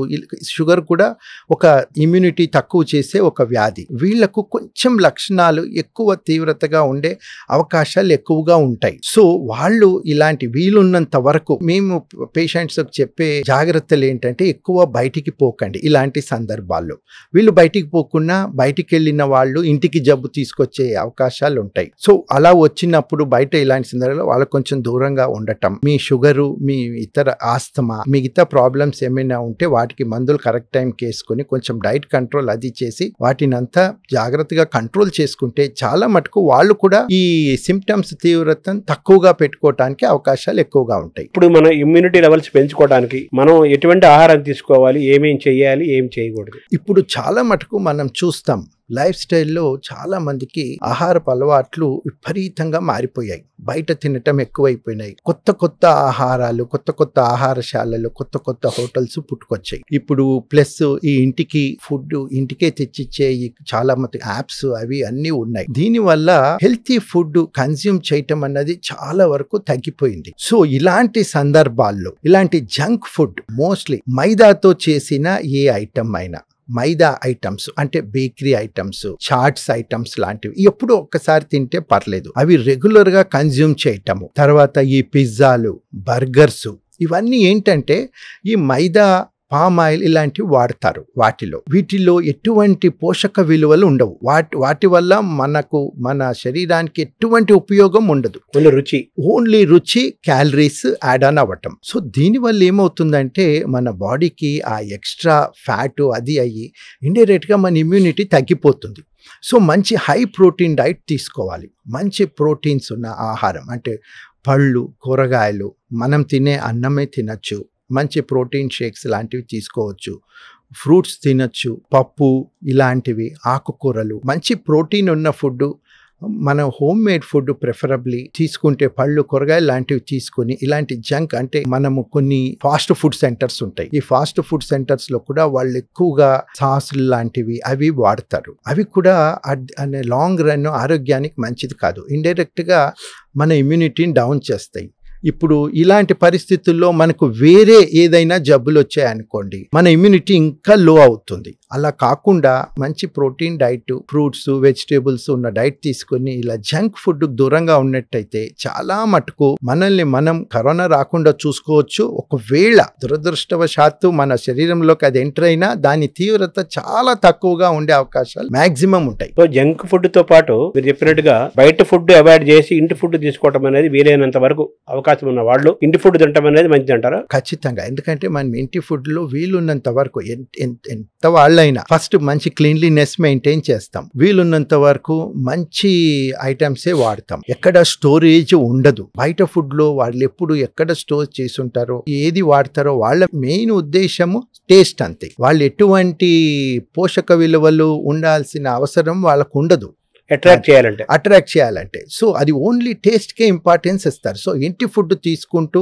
షుగర్ కూడా ఒక ఇమ్యూనిటీ తక్కువ చేసే ఒక వ్యాధి. వీళ్లకు కొంచెం లక్షణాలు ఎక్కువ తీవ్రతగా ఉండే అవకాశాలు ఎక్కువగా ఉంటాయి. సో వాళ్ళు ఇలాంటి వీలున్నంత వరకు మేము పేషెంట్స్ చెప్పే జాగ్రత్తలు ఏంటంటే, ఎక్కువ బయటికి పోకండి. ఇలాంటి సందర్భాల్లో వీళ్ళు బయటికి పోకుండా బయటికి వెళ్ళిన వాళ్ళు ఇంటికి జబ్బు తీసుకొచ్చే అవకాశాలు ఉంటాయి. సో అలా వచ్చినప్పుడు బయట ఇలాంటి సందర్భాల్లో వాళ్ళకు కొంచెం దూరంగా ఉండటం, మీ షుగరు, మీ ఇతర ఆస్తమా, మిగతా ప్రాబ్లమ్స్ ఏమైనా ఉంటే వాటికి మందులు కరెక్ట్ టైంకి వేసుకొని కొంచెం డైట్ కంట్రోల్ అది చేసి వాటిని అంతా జాగ్రత్తగా కంట్రోల్ చేసుకుంటే చాలా మటుకు వాళ్ళు కూడా ఈ సిమ్టమ్స్ తీవ్రతను తక్కువగా పెట్టుకోవడానికి అవకాశాలు ఎక్కువగా ఉంటాయి. ఇప్పుడు మన ఇమ్యూనిటీ లెవెల్స్ పెంచుకోవడానికి మనం ఎటువంటి ఆహారం తీసుకోవాలి, ఏమేం చేయాలి, ఏం చేయకూడదు? ఇప్పుడు చాలా మటుకు మనం చూస్తాం, లైఫ్ స్టైల్లో చాలా మందికి ఆహారపు అలవాట్లు విపరీతంగా మారిపోయాయి. బయట తినటం ఎక్కువైపోయినాయి. కొత్త కొత్త ఆహారాలు, కొత్త కొత్త ఆహారశాలలు, కొత్త కొత్త హోటల్స్ పుట్టుకొచ్చాయి. ఇప్పుడు ప్లస్ ఈ ఇంటికి ఫుడ్ ఇంటికే తెచ్చిచ్చే చాలా మంది యాప్స్ అవి అన్నీ ఉన్నాయి. దీనివల్ల హెల్తీ ఫుడ్ కన్జ్యూమ్ చేయటం అన్నది చాలా వరకు తగ్గిపోయింది. సో ఇలాంటి సందర్భాల్లో ఇలాంటి జంక్ ఫుడ్, మోస్ట్లీ మైదాతో చేసిన ఏ ఐటమ్ అయినా, మైదా ఐటమ్స్ అంటే బేకరీ ఐటమ్స్, చాట్స్ ఐటమ్స్ లాంటివి ఎప్పుడు ఒక్కసారి తింటే పర్లేదు, అవి రెగ్యులర్ గా కన్జ్యూమ్ చేయటము. తర్వాత ఈ పిజ్జాలు, బర్గర్స్, ఇవన్నీ ఏంటంటే ఈ మైదా, పామ్ ఆయిల్ ఇలాంటివి వాడతారు. వీటిలో ఎటువంటి పోషక విలువలు ఉండవు. వాటి వల్ల మన శరీరానికి ఎటువంటి ఉపయోగం ఉండదు. ఓన్లీ రుచి, క్యాలరీస్ యాడ్ ఆన్ అవ్వటం. సో దీనివల్ల ఏమవుతుందంటే మన బాడీకి ఆ ఎక్స్ట్రా ఫ్యాట్ అది అయ్యి ఇండైరెక్ట్ గా మన ఇమ్యూనిటీ తగ్గిపోతుంది. సో మంచి హై ప్రోటీన్ డైట్ తీసుకోవాలి. మంచి ప్రోటీన్స్ ఉన్న ఆహారం అంటే పళ్ళు, కూరగాయలు, మనం తినే అన్నమే తినచ్చు. మంచి ప్రోటీన్ షేక్స్ లాంటివి తీసుకోవచ్చు. ఫ్రూట్స్ తినచ్చు, పప్పు ఇలాంటివి, ఆకుకూరలు, మంచి ప్రోటీన్ ఉన్న ఫుడ్, మనం హోమ్ మేడ్ ఫుడ్ ప్రిఫరబ్లీ తీసుకుంటే, పళ్ళు, కూరగాయలు లాంటివి తీసుకుని, ఇలాంటి జంక్ అంటే మనము కొన్ని ఫాస్ట్ ఫుడ్ సెంటర్స్ ఉంటాయి. ఈ ఫాస్ట్ ఫుడ్ సెంటర్స్ లో కూడా వాళ్ళు ఎక్కువగా సాసులు లాంటివి అవి వాడతారు. అవి కూడా అనే లాంగ్ రన్ ఆరోగ్యానికి మంచిది కాదు. ఇండైరెక్ట్ గా మన ఇమ్యూనిటీని డౌన్ చేస్తాయి. ఇప్పుడు ఇలాంటి పరిస్థితుల్లో మనకు వేరే ఏదైనా జబ్బులు వచ్చాయనుకోండి, మన ఇమ్యూనిటీ ఇంకా లో అవుతుంది. అలా కాకుండా మంచి ప్రోటీన్ డైట్, ఫ్రూట్స్, వెజిటేబుల్స్ ఉన్న డైట్ తీసుకుని ఇలా జంక్ ఫుడ్ దూరంగా ఉన్నట్టయితే చాలా మటుకు మనల్ని మనం కరోనా రాకుండా చూసుకోవచ్చు. ఒకవేళ దురదృష్టవశాత్తు మన శరీరంలోకి అది ఎంటర్ అయినా దాని తీవ్రత చాలా తక్కువగా ఉండే అవకాశాలు మాక్సిమం ఉంటాయి. సో జంక్ ఫుడ్ తో పాటు మీరు చెప్పినట్టుగా బయట ఫుడ్ అవాయిడ్ చేసి ఇంటి ఫుడ్ తీసుకోవడం అనేది వీలైనంత వరకు అవకాశం ఉన్న వాళ్ళు ఇంటి ఫుడ్ తినడం అనేది మంచిది అంటారా? ఖచ్చితంగా. ఎందుకంటే మనం ఇంటి ఫుడ్ లో వీలున్నంత వరకు ఎంత వాళ్ళైనా ఫస్ట్ మంచి క్లీన్లీనెస్ మెయింటైన్ చేస్తాం. వీలున్నంత వరకు మంచి ఐటమ్సే వాడతాం. ఎక్కడ స్టోరేజ్ ఉండదు. బయట ఫుడ్ లో వాళ్ళు ఎప్పుడు ఎక్కడ స్టోర్ చేసి ఉంటారో, ఏది వాడతారో వాళ్ళ మెయిన్ ఉద్దేశము టేస్ట్ అంతే. వాళ్ళు ఎటువంటి పోషక విలువలు ఉండాల్సిన అవసరం వాళ్ళకు ఉండదు. అట్రాక్ట్ చేయాలంటే సో అది ఓన్లీ టేస్ట్ కే ఇంపార్టెన్స్ ఇస్తారు. సో ఇంటి ఫుడ్ తీసుకుంటూ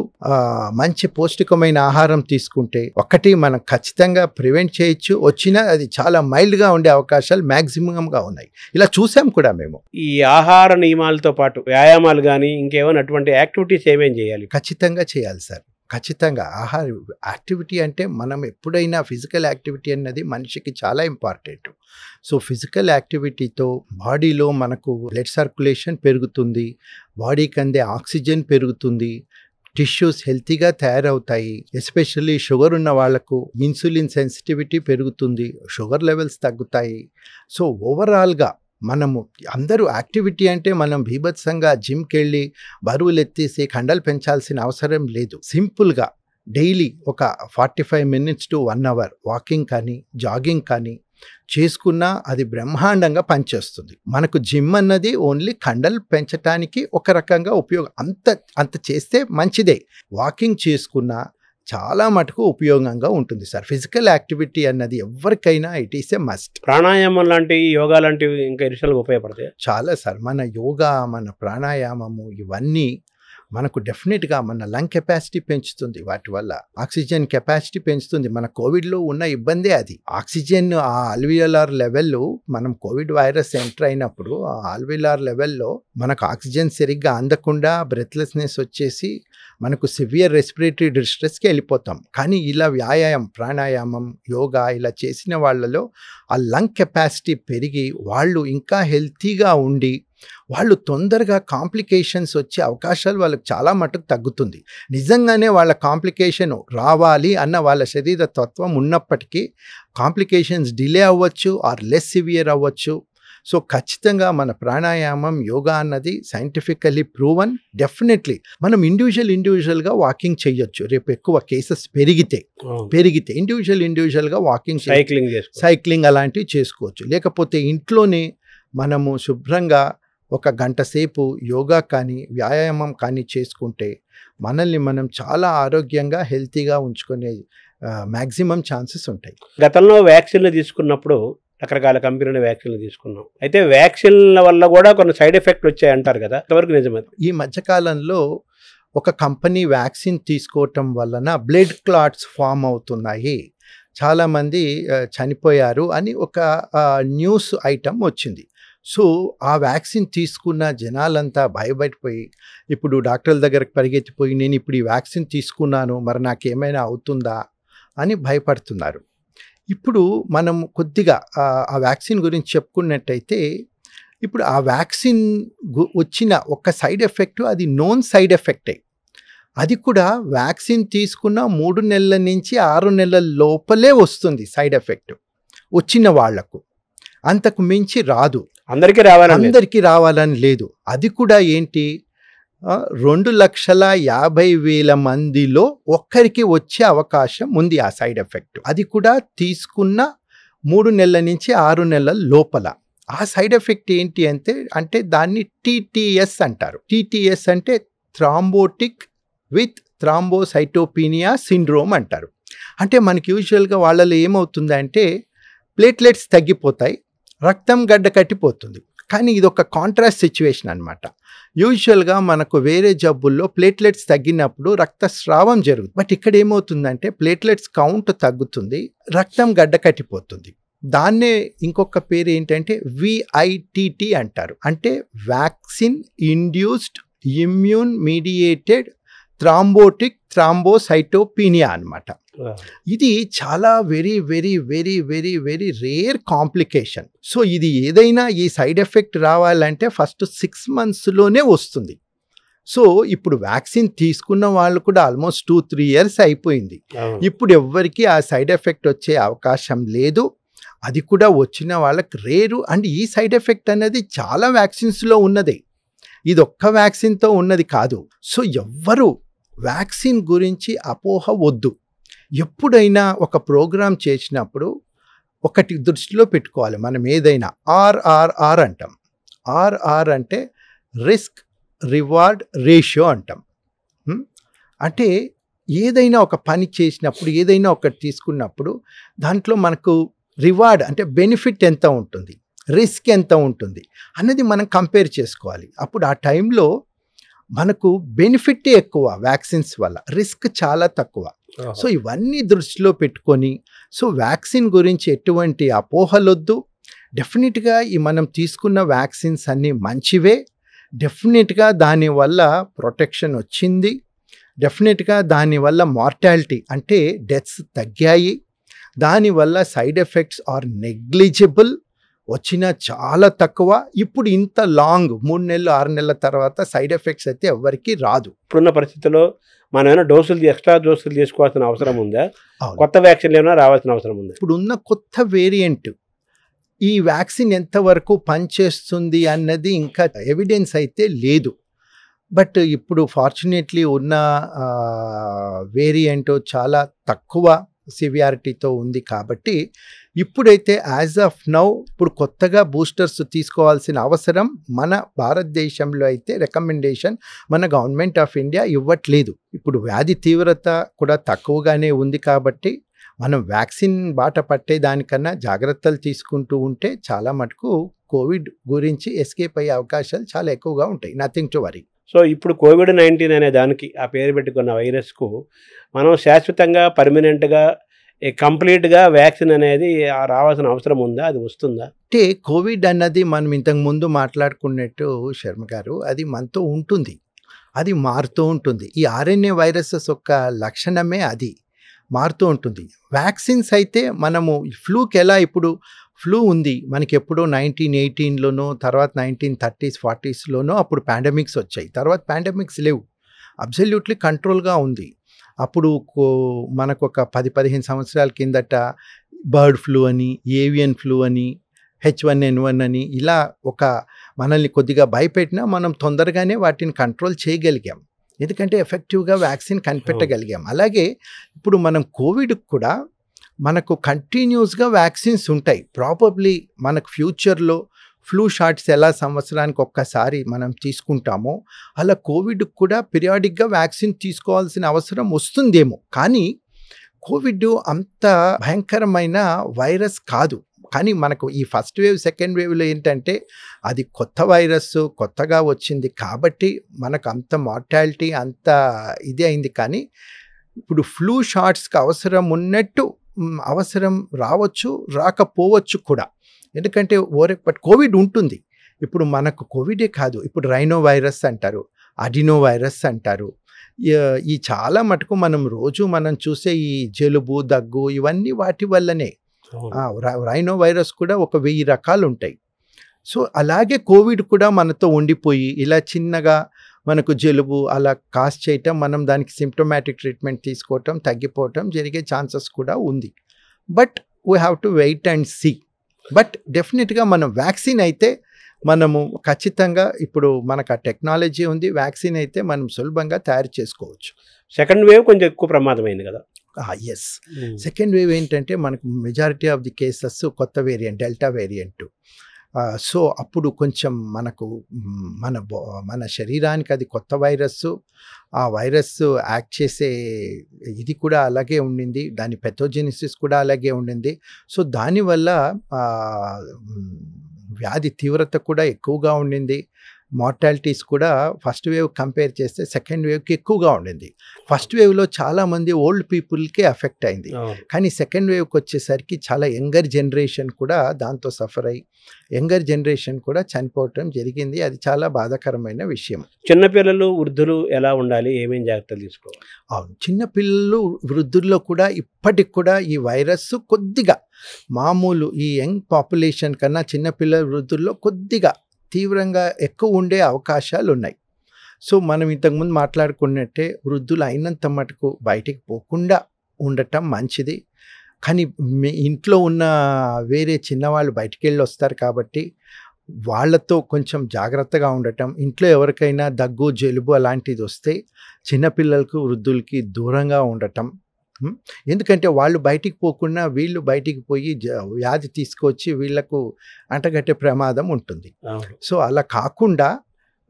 మంచి పౌష్టికమైన ఆహారం తీసుకుంటే ఒకటి మనం ఖచ్చితంగా ప్రివెంట్ చేయొచ్చు. వచ్చినా అది చాలా మైల్డ్ గా ఉండే అవకాశాలు మాక్సిమం గా ఉన్నాయి. ఇలా చూసాం కూడా మేము. ఈ ఆహార నియమాలతో పాటు వ్యాయామాలు కానీ ఇంకేమైనా అటువంటి యాక్టివిటీస్ ఏమేం చేయాలి? ఖచ్చితంగా చేయాలి సార్. ఖచ్చితంగా ఆహార యాక్టివిటీ అంటే మనం ఎప్పుడైనా ఫిజికల్ యాక్టివిటీ అన్నది మనిషికి చాలా ఇంపార్టెంట్. సో ఫిజికల్ యాక్టివిటీతో బాడీలో మనకు బ్లడ్ సర్క్యులేషన్ పెరుగుతుంది, బాడీకి అందే ఆక్సిజన్ పెరుగుతుంది, టిష్యూస్ హెల్తీగా తయారవుతాయి. ఎస్పెషల్లీ షుగర్ ఉన్న వాళ్ళకు ఇన్సులిన్ సెన్సిటివిటీ పెరుగుతుంది, షుగర్ లెవెల్స్ తగ్గుతాయి. సో ఓవరాల్గా మనము అందరూ యాక్టివిటీ అంటే మనం బీభత్సంగా జిమ్కి వెళ్ళి బరువులు ఎత్తేసి కండలు పెంచాల్సిన అవసరం లేదు. సింపుల్గా డైలీ ఒక 45 minutes to 1 hour వాకింగ్ కానీ జాగింగ్ కానీ చేసుకున్నా అది బ్రహ్మాండంగా పనిచేస్తుంది. మనకు జిమ్ అన్నది ఓన్లీ కండలు పెంచడానికి ఒక రకంగా ఉపయోగం, అంత చేస్తే మంచిదే. వాకింగ్ చేసుకున్నా చాలా మటుకు ఉపయోగంగా ఉంటుంది సార్. ఫిజికల్ యాక్టివిటీ అన్నది ఎవరికైనా ఇట్ ఈస్ ఏ మస్ట్. ప్రాణాయామం లాంటివి, యోగా లాంటివి ఇంకా ఇరుషాలకు ఉపయోగపడతాయి చాలా సార్. మన యోగా, మన ప్రాణాయామము ఇవన్నీ మనకు డెఫినెట్గా మన లంగ్ కెపాసిటీ పెంచుతుంది. వాటి వల్ల ఆక్సిజన్ కెపాసిటీ పెంచుతుంది. మన కోవిడ్లో ఉన్న ఇబ్బందే అది. ఆక్సిజన్ ఆ ఆల్వియోలార్ లెవెల్లో మనం కోవిడ్ వైరస్ ఎంటర్ అయినప్పుడు ఆ ఆల్వియోలార్ లెవెల్లో మనకు ఆక్సిజన్ సరిగ్గా అందకుండా బ్రెత్లెస్నెస్ వచ్చేసి మనకు సివియర్ రెస్పిరేటరీ డిస్ట్రెస్కి వెళ్ళిపోతాం. కానీ ఇలా వ్యాయామం, ప్రాణాయామం, యోగా ఇలా చేసిన వాళ్ళలో ఆ లంగ్ కెపాసిటీ పెరిగి వాళ్ళు ఇంకా హెల్తీగా ఉండి వాళ్ళు తొందరగా కాంప్లికేషన్స్ వచ్చే అవకాశాలు వాళ్ళకి చాలా మటుకు తగ్గుతుంది. నిజంగానే వాళ్ళ కాంప్లికేషన్ రావాలి అన్న వాళ్ళ శరీర తత్వం ఉన్నప్పటికీ కాంప్లికేషన్స్ డిలే అవ్వచ్చు ఆర్ లెస్ సివియర్ అవ్వచ్చు. సో ఖచ్చితంగా మన ప్రాణాయామం, యోగా అన్నది సైంటిఫికల్లీ ప్రూవన్. డెఫినెట్లీ మనం ఇండివిజువల్గా వాకింగ్ చేయొచ్చు. రేపు ఎక్కువ కేసెస్ పెరిగితే ఇండివిజువల్గా వాకింగ్, సైక్లింగ్ అలాంటివి చేసుకోవచ్చు. లేకపోతే ఇంట్లోనే మనము శుభ్రంగా ఒక గంట సేపు యోగా కానీ వ్యాయామం కానీ చేసుకుంటే మనల్ని మనం చాలా ఆరోగ్యంగా హెల్తీగా ఉంచుకునే మ్యాక్సిమం ఛాన్సెస్ ఉంటాయి. గతంలో వ్యాక్సిన్లు తీసుకున్నప్పుడు రకరకాల కంపెనీల వ్యాక్సిన్లు తీసుకున్నాం. అయితే వ్యాక్సిన్ల వల్ల కూడా కొన్ని సైడ్ ఎఫెక్ట్ వచ్చాయి అంటారు కదా, ఎంతవరకు నిజమే? ఈ మధ్యకాలంలో ఒక కంపెనీ వ్యాక్సిన్ తీసుకోవటం వలన బ్లడ్ క్లాట్స్ ఫామ్ అవుతున్నాయి, చాలామంది చనిపోయారు అని ఒక న్యూస్ ఐటమ్ వచ్చింది. సో ఆ వ్యాక్సిన్ తీసుకున్న జనాలంతా భయపడిపోయి ఇప్పుడు డాక్టర్ల దగ్గరకు పరిగెత్తిపోయి నేను ఇప్పుడు ఈ వ్యాక్సిన్ తీసుకున్నాను మరి నాకేమైనా అవుతుందా అని భయపడుతున్నారు. ఇప్పుడు మనం కొద్దిగా ఆ వ్యాక్సిన్ గురించి చెప్పుకున్నట్టయితే ఇప్పుడు ఆ వ్యాక్సిన్ వచ్చిన ఒక సైడ్ ఎఫెక్ట్ అది నోన్ సైడ్ ఎఫెక్టే. అది కూడా వ్యాక్సిన్ తీసుకున్న 3 నెలల నుంచి 6 నెలల లోపలే వస్తుంది సైడ్ ఎఫెక్ట్ వచ్చిన వాళ్లకు, అంతకు మించి రాదు. అందరికీ రావాలని లేదు. అది కూడా ఏంటి 2,50,000 మందిలో ఒక్కరికి వచ్చే అవకాశం ఉంది ఆ సైడ్ ఎఫెక్ట్. అది కూడా తీసుకున్న 3 నెలల నుంచి 6 నెలల లోపల. ఆ సైడ్ ఎఫెక్ట్ ఏంటి అంటే దాన్ని TTS అంటారు. TTS అంటే థ్రాంబోటిక్ విత్ థ్రాంబోసైటోపీనియా సిండ్రోమ్ అంటారు. అంటే మనకి యూజువల్గా వాళ్ళలో ఏమవుతుందంటే ప్లేట్లెట్స్ తగ్గిపోతాయి, రక్తం గడ్డ కట్టిపోతుంది. కానీ ఇది ఒక కాంట్రాస్ట్ సిచ్యువేషన్ అనమాట. యూజువల్గా మనకు వేరే జబ్బుల్లో ప్లేట్లెట్స్ తగ్గినప్పుడు రక్తస్రావం జరుగుతుంది. బట్ ఇక్కడ ఏమవుతుందంటే ప్లేట్లెట్స్ కౌంట్ తగ్గుతుంది, రక్తం గడ్డ కట్టిపోతుంది. దాన్నే ఇంకొక పేరు ఏంటంటే VITT అంటారు. అంటే vaccine induced immune mediated thrombotic thrombocytopenia అనమాట. ఇది చాలా very very very very very rare complication. So ఇది ఏదైనా ఈ సైడ్ ఎఫెక్ట్ రావాలంటే ఫస్ట్ 6 monthsలోనే వస్తుంది. సో ఇప్పుడు వ్యాక్సిన్ తీసుకున్న వాళ్ళు కూడా ఆల్మోస్ట్ 2-3 years అయిపోయింది. ఇప్పుడు ఎవ్వరికి ఆ సైడ్ ఎఫెక్ట్ వచ్చే అవకాశం లేదు. అది కూడా వచ్చిన వాళ్ళకి రేరు. అండ్ ఈ సైడ్ ఎఫెక్ట్ అనేది చాలా వ్యాక్సిన్స్లో ఉన్నదే, ఇది ఒక్క వ్యాక్సిన్తో ఉన్నది కాదు. సో ఎవ్వరు వ్యాక్సిన్ గురించి అపోహ వద్దు. ఎప్పుడైనా ఒక ప్రోగ్రామ్ చేసినప్పుడు ఒకటి దృష్టిలో పెట్టుకోవాలి. మనం ఏదైనా RRR అంటాం. RR అంటే రిస్క్ రివార్డ్ రేషియో అంటాం. అంటే ఏదైనా ఒక పని చేసినప్పుడు, ఏదైనా ఒకటి తీసుకున్నప్పుడు దాంట్లో మనకు రివార్డ్ అంటే బెనిఫిట్ ఎంత ఉంటుంది, రిస్క్ ఎంత ఉంటుంది అన్నది మనం కంపేర్ చేసుకోవాలి. అప్పుడు ఆ టైంలో మనకు బెనిఫిట్ ఎక్కువ వ్యాక్సిన్స్ వల్ల, రిస్క్ చాలా తక్కువ. సో ఇవన్నీ దృష్టిలో పెట్టుకొని సో వ్యాక్సిన్ గురించి ఎటువంటి అపోహలొద్దు. డెఫినెట్గా ఈ మనం తీసుకున్న వ్యాక్సిన్స్ అన్నీ మంచివే. డెఫినెట్గా దానివల్ల ప్రొటెక్షన్ వచ్చింది. డెఫినెట్గా దానివల్ల మార్టాలిటీ అంటే డెత్స్ తగ్గాయి. దానివల్ల సైడ్ ఎఫెక్ట్స్ ఆర్ నెగ్లిజిబుల్, వచ్చినా చాలా తక్కువ. ఇప్పుడు ఇంత లాంగ్ 3 నెలలు 6 నెలల తర్వాత సైడ్ ఎఫెక్ట్స్ అయితే ఎవరికి రాదు. ఇప్పుడున్న పరిస్థితుల్లో మనం ఏమైనా ఎక్స్ట్రా డోసులు తీసుకోవాల్సిన అవసరం ఉందా? అవును. కొత్త వ్యాక్సిన్లు ఏమైనా రావాల్సిన అవసరం ఉందా? ఇప్పుడు ఉన్న కొత్త వేరియంట్ ఈ వ్యాక్సిన్ ఎంతవరకు పనిచేస్తుంది అన్నది ఇంకా ఎవిడెన్స్ అయితే లేదు. బట్ ఇప్పుడు ఫార్చునేట్లీ ఉన్న వేరియంట్ చాలా తక్కువ సివియారిటీతో ఉంది కాబట్టి ఇప్పుడైతే యాజ్ ఆఫ్ నౌ ఇప్పుడు కొత్తగా బూస్టర్స్ తీసుకోవాల్సిన అవసరం మన భారతదేశంలో అయితే రికమెండేషన్ మన గవర్నమెంట్ ఆఫ్ ఇండియా ఇవ్వట్లేదు. ఇప్పుడు వ్యాధి తీవ్రత కూడా తక్కువగానే ఉంది కాబట్టి మనం వ్యాక్సిన్ బాట పట్టేదానికన్నా జాగ్రత్తలు తీసుకుంటూ ఉంటే చాలా మటుకు కోవిడ్ గురించి ఎస్కేప్ అయ్యే అవకాశాలు చాలా ఎక్కువగా ఉంటాయి. Nothing to worry. సో ఇప్పుడు COVID-19 అనే దానికి ఆ పేరు పెట్టుకున్న వైరస్కు మనం శాశ్వతంగా పర్మనెంట్గా కంప్లీట్గా వ్యాక్సిన్ అనేది రావాల్సిన అవసరం ఉందా? అది వస్తుందా? అంటే కోవిడ్ అన్నది మనం ఇంతకుముందు మాట్లాడుకున్నట్టు శర్మ గారు అది మనతో ఉంటుంది, అది మారుతూ ఉంటుంది. ఈ RNA వైరసెస్ యొక్క లక్షణమే అది మారుతూ ఉంటుంది. వ్యాక్సిన్స్ అయితే మనము ఫ్లూకి ఎలా ఇప్పుడు ఫ్లూ ఉంది మనకి ఎప్పుడో 1918లోనో తర్వాత 1930s 40sలోనో అప్పుడు పాండమిక్స్ వచ్చాయి. తర్వాత పాండమిక్స్ లేవు, అబ్సల్యూట్లీ కంట్రోల్గా ఉంది. అప్పుడు మనకు ఒక 10-15 సంవత్సరాల కిందట బర్డ్ ఫ్లూ అని, ఏవియన్ ఫ్లూ అని, H1N1 అని ఇలా ఒక మనల్ని కొద్దిగా భయపెట్టినా మనం తొందరగానే వాటిని కంట్రోల్ చేయగలిగాం, ఎందుకంటే ఎఫెక్టివ్గా వ్యాక్సిన్ కనిపెట్టగలిగాం. అలాగే ఇప్పుడు మనం కోవిడ్కి కూడా మనకు కంటిన్యూస్గా వ్యాక్సిన్స్ ఉంటాయి. ప్రాబబ్లీ మనకు ఫ్యూచర్లో ఫ్లూ షాట్స్ ఎలా సంవత్సరానికి ఒక్కసారి మనం తీసుకుంటామో అలా కోవిడ్కి కూడా పీరియాడిక్గా వ్యాక్సిన్ తీసుకోవాల్సిన అవసరం వస్తుందేమో. కానీ కోవిడ్ అంత భయంకరమైన వైరస్ కాదు. కానీ మనకు ఈ ఫస్ట్ వేవ్ సెకండ్ వేవ్లో ఏంటంటే అది కొత్త వైరస్ కొత్తగా వచ్చింది కాబట్టి మనకు అంత మార్టాలిటీ అంత ఇది అయింది. కానీ ఇప్పుడు ఫ్లూ షాట్స్కి అవసరం ఉన్నట్టు అవసరం రావచ్చు, రాకపోవచ్చు కూడా, ఎందుకంటే బట్ కోవిడ్ ఉంటుంది. ఇప్పుడు మనకు కోవిడే కాదు, ఇప్పుడు రైనో వైరస్ అంటారు, అడినో వైరస్ అంటారు. ఈ చాలా మటుకు మనం చూసే ఈ జలుబు దగ్గు ఇవన్నీ వాటి వల్లనే. రైనో వైరస్ కూడా ఒక 1000 రకాలు ఉంటాయి. సో అలాగే కోవిడ్ కూడా మనతో ఉండిపోయి ఇలా చిన్నగా మనకు జలుబు అలా కాస్ చేయటం, మనం దానికి సిమ్టమాటిక్ ట్రీట్మెంట్ తీసుకోవటం, తగ్గిపోవటం జరిగే ఛాన్సెస్ కూడా ఉంది. But we have to wait and see. But డెఫినెట్గా మనం వ్యాక్సిన్ అయితే మనము ఖచ్చితంగా ఇప్పుడు మనకు ఆ టెక్నాలజీ ఉంది, వ్యాక్సిన్ అయితే మనం సులభంగా తయారు చేసుకోవచ్చు. సెకండ్ వేవ్ కొంచెం ఎక్కువ ప్రమాదమైంది కదా? ఎస్. సెకండ్ వేవ్ ఏంటంటే మనకు మెజారిటీ ఆఫ్ ది కేసెస్ కొత్త వేరియంట్, డెల్టా వేరియంట్. సో అప్పుడు కొంచెం మనకు మన శరీరానికి అది కొత్త వైరస్, ఆ వైరస్ యాక్ట్ చేసే ఇది కూడా అలాగే ఉండింది, దాని పెథోజెనిసిస్ కూడా అలాగే ఉండింది. సో దానివల్ల వ్యాధి తీవ్రత కూడా ఎక్కువగా ఉండింది. మార్టాలిటీస్ కూడా ఫస్ట్ వేవ్ కంపేర్ చేస్తే సెకండ్ వేవ్కి ఎక్కువగా ఉండింది. ఫస్ట్ వేవ్లో చాలామంది ఓల్డ్ పీపుల్కే ఎఫెక్ట్ అయింది, కానీ సెకండ్ వేవ్కి వచ్చేసరికి చాలా యంగర్ జనరేషన్ కూడా దాంతో సఫర్ అయ్యి యంగర్ జనరేషన్ కూడా చనిపోవటం జరిగింది. అది చాలా బాధాకరమైన విషయం. చిన్నపిల్లలు వృద్ధులు ఎలా ఉండాలి, ఏమేం జాగ్రత్తలు తీసుకోవాలి? అవును, చిన్నపిల్లలు వృద్ధుల్లో కూడా ఇప్పటికి కూడా ఈ వైరస్ కొద్దిగా మామూలు ఈ యంగ్ పాపులేషన్ కన్నా చిన్నపిల్లల వృద్ధుల్లో కొద్దిగా తీవ్రంగా ఎక్కువ ఉండే అవకాశాలు ఉన్నాయి. సో మనం ఇంతకుముందు మాట్లాడుకున్నట్టే వృద్ధులు అయినంత మటుకు బయటికి పోకుండా ఉండటం మంచిది. కానీ ఇంట్లో ఉన్న వేరే చిన్నవాళ్ళు బయటికి వెళ్ళి వస్తారు కాబట్టి వాళ్ళతో కొంచెం జాగ్రత్తగా ఉండటం. ఇంట్లో ఎవరికైనా దగ్గు జలుబు అలాంటిది వస్తే చిన్నపిల్లలకు వృద్ధులకి దూరంగా ఉండటం. ఎందుకంటే వాళ్ళు బయటికి పోకుండా వీళ్ళు బయటికి పోయి వ్యాధి తీసుకొచ్చి వీళ్లకు అంటగట్టే ప్రమాదం ఉంటుంది. సో అలా కాకుండా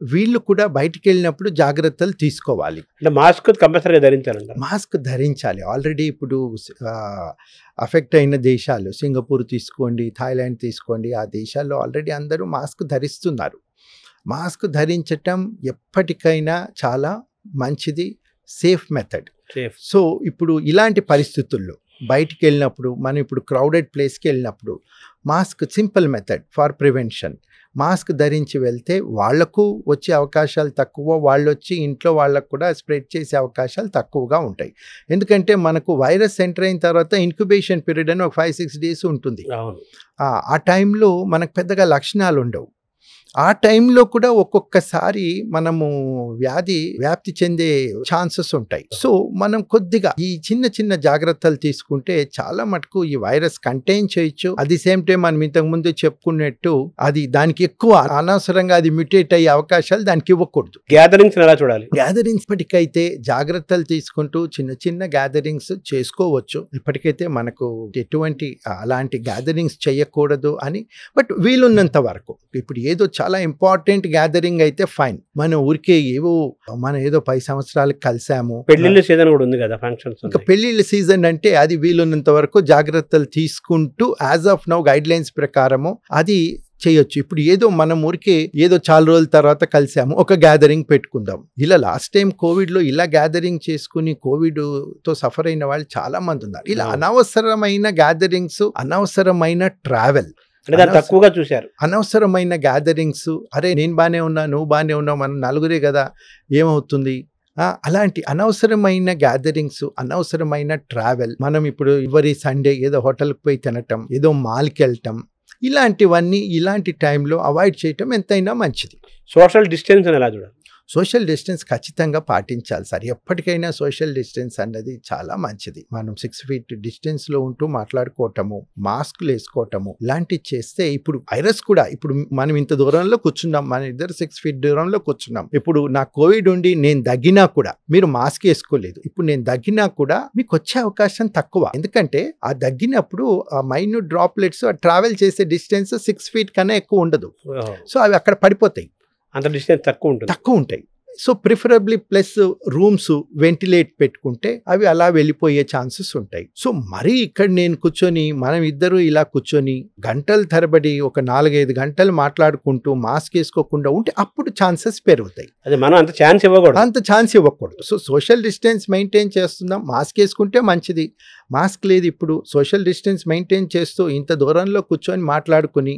వీళ్ళు కూడా బయటికి వెళ్ళినప్పుడు జాగ్రత్తలు తీసుకోవాలి. మాస్క్ కంపల్సరీగా ధరించాలంట. మాస్క్ ధరించాలి. ఆల్రెడీ ఇప్పుడు అఫెక్ట్ అయిన దేశాలు సింగపూర్ తీసుకోండి, థాయిలాండ్ తీసుకోండి, ఆ దేశాల్లో ఆల్రెడీ అందరూ మాస్క్ ధరిస్తున్నారు. మాస్క్ ధరించటం ఎప్పటికైనా చాలా మంచిది, సేఫ్ మెథడ్. సో ఇప్పుడు ఇలాంటి పరిస్థితుల్లో బయటికి వెళ్ళినప్పుడు మనం ఇప్పుడు క్రౌడెడ్ ప్లేస్కి వెళ్ళినప్పుడు mask simple method for prevention. Mask ధరించి వెళ్తే వాళ్లకు వచ్చే అవకాశాలు తక్కువ, వాళ్ళు వచ్చి ఇంట్లో వాళ్ళకు కూడా స్ప్రెడ్ చేసే అవకాశాలు తక్కువగా ఉంటాయి. ఎందుకంటే మనకు వైరస్ ఎంటర్ అయిన తర్వాత ఇన్క్యుబేషన్ పీరియడ్ అని ఒక 5-6 days ఉంటుంది. ఆ టైంలో మనకు పెద్దగా లక్షణాలు ఉండవు. ఆ టైంలో కూడా ఒక్కొక్కసారి మనము వ్యాప్తి చెందే ఛాన్సెస్ ఉంటాయి. సో మనం కొద్దిగా ఈ చిన్న చిన్న జాగ్రత్తలు తీసుకుంటే చాలా మటుకు ఈ వైరస్ కంటైన్ చేయొచ్చు. అది సేమ్ టైం మనం ఇంతకు ముందు చెప్పుకున్నట్టు అది దానికి ఎక్కువ అనవసరంగా అది మ్యూటేట్ అయ్యే అవకాశాలు దానికి ఇవ్వకూడదు. గ్యాదరింగ్స్ ఎలా చూడాలి? గ్యాదరింగ్స్ ఇప్పటికైతే జాగ్రత్తలు తీసుకుంటూ చిన్న చిన్న గ్యాదరింగ్స్ చేసుకోవచ్చు. ఇప్పటికైతే మనకు ఎటువంటి అలాంటి గ్యాదరింగ్స్ చేయకూడదు అని, బట్ వీలున్నంత వరకు. ఇప్పుడు ఏదో చాలా ఇంపార్టెంట్ గ్యాదరింగ్ అయితే ఫైన్, మనం ఊరికే మనం ఏదో 10 సంవత్సరాలకు కలిసాము. పెళ్లిళ్ళ సీజన్ కూడా ఉంది కదా, ఫంక్షన్స్. ఇంకా పెళ్లిళ్ళ సీజన్ అంటే అది వీలున్నంత వరకు జాగ్రత్తలు తీసుకుంటూ as of now guide lines ప్రకారము అది చేయొచ్చు. ఇప్పుడు ఏదో మనం ఊరికే ఏదో చాలా రోజుల తర్వాత కలిసాము, ఒక గ్యాదరింగ్ పెట్టుకుందాం. ఇలా లాస్ట్ టైం కోవిడ్ లో ఇలా గ్యాదరింగ్ చేసుకుని కోవిడ్ తో సఫర్ అయిన వాళ్ళు చాలా మంది ఉన్నారు. ఇలా అనవసరమైన గ్యాదరింగ్స్, అనవసరమైన ట్రావెల్ తక్కువగా చూశారు. అనవసరమైన గ్యాదరింగ్స్, అరే నేను బానే ఉన్నా, నువ్వు బానే ఉన్నావు, మనం నలుగురే కదా, ఏమవుతుంది, అలాంటి అనవసరమైన గ్యాదరింగ్స్, అనవసరమైన ట్రావెల్. మనం ఇప్పుడు ఎవరి సండే ఏదో హోటల్కి పోయి తినటం, ఏదో మాల్కి వెళ్ళటం, ఇలాంటివన్నీ ఇలాంటి టైంలో అవాయిడ్ చేయటం ఎంతైనా మంచిది. సోషల్ డిస్టెన్స్ ఎలా చూడాలి? సోషల్ డిస్టెన్స్ ఖచ్చితంగా పాటించాలి సార్. ఎప్పటికైనా సోషల్ డిస్టెన్స్ అన్నది చాలా మంచిది. మనం 6 feet డిస్టెన్స్లో ఉంటూ మాట్లాడుకోవటము, మాస్క్లు వేసుకోవటము ఇలాంటివి చేస్తే, ఇప్పుడు వైరస్ కూడా, ఇప్పుడు మనం ఇంత దూరంలో కూర్చున్నాం, మన ఇద్దరు 6 feet దూరంలో కూర్చున్నాం. ఇప్పుడు నాకు కోవిడ్ ఉండి నేను దగ్గినా కూడా మీరు మాస్క్ వేసుకోలేదు, ఇప్పుడు నేను దగ్గినా కూడా మీకు వచ్చే అవకాశం తక్కువ. ఎందుకంటే ఆ దగ్గినప్పుడు ఆ మైన్యూట్ డ్రాప్లెట్స్ ట్రావెల్ చేసే డిస్టెన్స్ 6 feet కన్నా ఎక్కువ ఉండదు. సో అవి అక్కడ పడిపోతాయి, అంత డిస్టెన్స్ తక్కువ ఉంటాయి. So preferably plus rooms ventilate పెట్టుకుంటే అవి అలా వెళ్ళిపోయే ఛాన్సెస్ ఉంటాయి. సో మరీ ఇక్కడ నేను కూర్చొని, మనం ఇద్దరు ఇలా కూర్చొని గంటల తరబడి ఒక 4-5 గంటలు మాట్లాడుకుంటూ మాస్క్ వేసుకోకుండా ఉంటే అప్పుడు ఛాన్సెస్ పెరుగుతాయి. అదే మనం అంత ఛాన్స్ ఇవ్వకూడదు. సో సోషల్ డిస్టెన్స్ మెయింటైన్ చేస్తున్నాం, మాస్క్ వేసుకుంటే మంచిది. మాస్క్ లేదు, ఇప్పుడు సోషల్ డిస్టెన్స్ మెయింటైన్ చేస్తూ ఇంత దూరంలో కూర్చొని మాట్లాడుకుని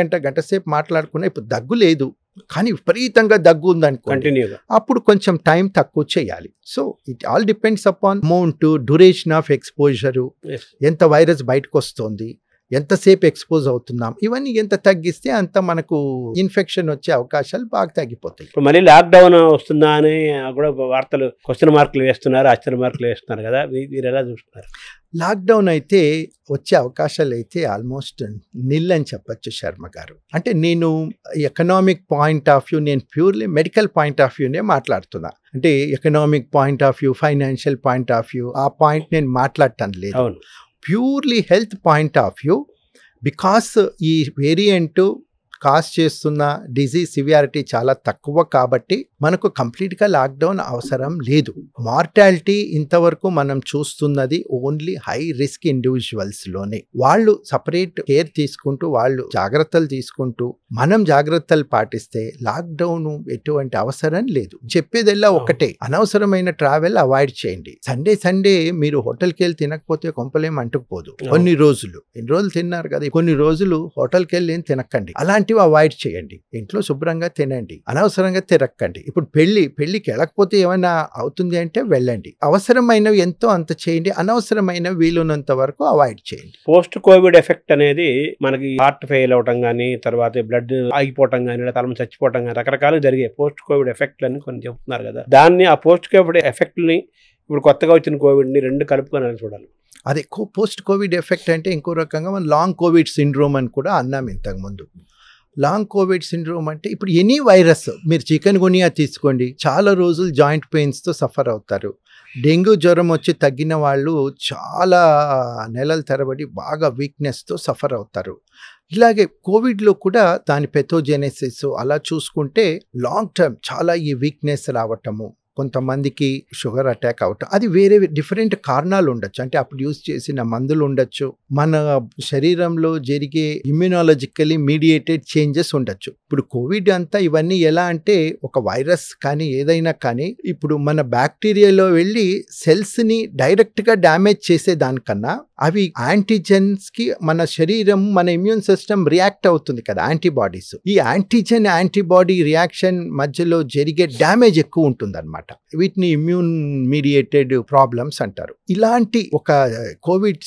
గంట సేపు మాట్లాడుకున్నా, ఇప్పుడు దగ్గు లేదు కానీ విపరీతంగా దగ్గు ఉందనుకోండి, అప్పుడు కొంచెం టైం తక్కువ చేయాలి. So it all depends upon amount, duration of exposure, ఎంత వైరస్ బయటకు వస్తుంది, ఎంతసేపు ఎక్స్పోజ్ అవుతున్నాం, ఇవన్నీ ఎంత తగ్గిస్తే అంత మనకు ఇన్ఫెక్షన్ వచ్చే అవకాశాలు బాగా తగ్గిపోతాయి. మళ్ళీ లాక్డౌన్ వస్తుందా అని కూడా వార్తలు క్వశ్చన్ మార్కులు వేస్తున్నారు, ఆశ్చర్య మార్కులు వేస్తున్నారు కదా, మీరు ఎలా చూస్తున్నారు? లాక్డౌన్ అయితే వచ్చే అవకాశాలు అయితే ఆల్మోస్ట్ నిల్ అని చెప్పచ్చు శర్మ గారు. అంటే నేను ఎకనామిక్ పాయింట్ ఆఫ్ వ్యూ, నేను ప్యూర్లీ మెడికల్ పాయింట్ ఆఫ్ వ్యూనే మాట్లాడుతున్నా. అంటే economic point of view, financial point of view, ఆ పాయింట్ నేను మాట్లాడటం లేదు. Purely health point of view, because ఈ వేరియంట్ కాజ్ చేస్తున్న డిజీజ్ సివియారిటీ చాలా తక్కువ కాబట్టి మనకు కంప్లీట్గా లాక్డౌన్ అవసరం లేదు. మార్టాలిటీ ఇంతవరకు మనం చూస్తున్నది ఓన్లీ హై రిస్క్ ఇండివిజువల్స్లోనే. వాళ్ళు సపరేట్ కేర్ తీసుకుంటూ, వాళ్ళు జాగ్రత్తలు తీసుకుంటూ, మనం జాగ్రత్తలు పాటిస్తే లాక్డౌన్ ఎటువంటి అవసరం లేదు. చెప్పేదల్లా ఒకటే, అనవసరమైన ట్రావెల్ అవాయిడ్ చేయండి. సండే మీరు హోటల్కి వెళ్ళి తినకపోతే కొంపలేం అంటుకుపోదు. కొన్ని రోజులు, ఎన్ని రోజులు తిన్నారు కదా, కొన్ని రోజులు హోటల్కి వెళ్ళి ఏం తినకండి, అలాంటివి అవాయిడ్ చేయండి. ఇంట్లో శుభ్రంగా తినండి, అనవసరంగా తిరక్కండి. ఇప్పుడు పెళ్లికి వెళ్ళకపోతే ఏమైనా అవుతుంది అంటే వెళ్ళండి, అవసరమైనవి ఎంతో అంత చేయండి, అనవసరమైన వీలున్నంత వరకు అవాయిడ్ చేయండి. పోస్ట్ కోవిడ్ ఎఫెక్ట్ అనేది మనకి హార్ట్ ఫెయిల్ అవటం కానీ, తర్వాత బ్లడ్ ఆగిపోవటం కానీ, తల చచ్చిపోవటం కానీ, రకరకాలుగా జరిగే పోస్ట్ కోవిడ్ ఎఫెక్ట్ అని కొన్ని చెప్తున్నారు కదా, దాన్ని ఆ పోస్ట్ కోవిడ్ ఎఫెక్ట్ ని ఇప్పుడు కొత్తగా వచ్చిన కోవిడ్ ని రెండు కలుపుకొని చూడాలి. అదే పోస్ట్ కోవిడ్ ఎఫెక్ట్ అంటే ఇంకో రకంగా మనం లాంగ్ కోవిడ్ సిండ్రోమ్ అని కూడా అన్నాం ఇంతకు ముందు. లాంగ్ కోవిడ్ సిండ్రోమ్ అంటే ఇప్పుడు ఎనీ వైరస్, మీరు చికెన్ గునియా తీసుకోండి, చాలా రోజులు జాయింట్ పెయిన్స్తో సఫర్ అవుతారు. డెంగ్యూ జ్వరం వచ్చి తగ్గిన వాళ్ళు చాలా నెలల తరబడి బాగా వీక్నెస్తో సఫర్ అవుతారు. ఇలాగే కోవిడ్లో కూడా దాని పెథోజెనెసిస్ అలా చూసుకుంటే లాంగ్ టర్మ్ చాలా ఈ వీక్నెస్ రావటము, కొంతమందికి షుగర్ అటాక్ అవటం, అది వేరే డిఫరెంట్ కారణాలు ఉండొచ్చు. అంటే అప్పుడు యూజ్ చేసిన మందులు ఉండొచ్చు, మన శరీరంలో జరిగే ఇమ్యూనాలజికలీ మీడియేటెడ్ చేంజెస్ ఉండొచ్చు. ఇప్పుడు కోవిడ్ అంతా ఇవన్నీ ఎలా అంటే ఒక వైరస్ కానీ ఏదైనా కానీ ఇప్పుడు మన బ్యాక్టీరియాలో వెళ్ళి సెల్స్ని డైరెక్ట్గా డ్యామేజ్ చేసే దానికన్నా అవి యాంటీజెన్స్కి మన శరీరం, మన ఇమ్యూన్ సిస్టమ్ రియాక్ట్ అవుతుంది కదా, యాంటీబాడీస్. ఈ యాంటీజెన్ యాంటీబాడీ రియాక్షన్ మధ్యలో జరిగే డ్యామేజ్ ఎక్కువ ఉంటుంది అన్నమాట. అన్నమాట. వీటిని ఇమ్యూన్ మీడియేటెడ్ ప్రాబ్లమ్స్ అంటారు. ఇలాంటి ఒక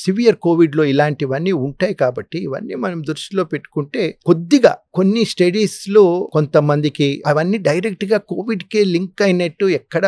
సివియర్ కోవిడ్లో ఇలాంటివన్నీ ఉంటాయి కాబట్టి ఇవన్నీ మనం దృష్టిలో పెట్టుకుంటే కొద్దిగా కొన్ని స్టడీస్లో కొంతమందికి అవన్నీ డైరెక్ట్గా కోవిడ్కే లింక్ అయినట్టు ఎక్కడ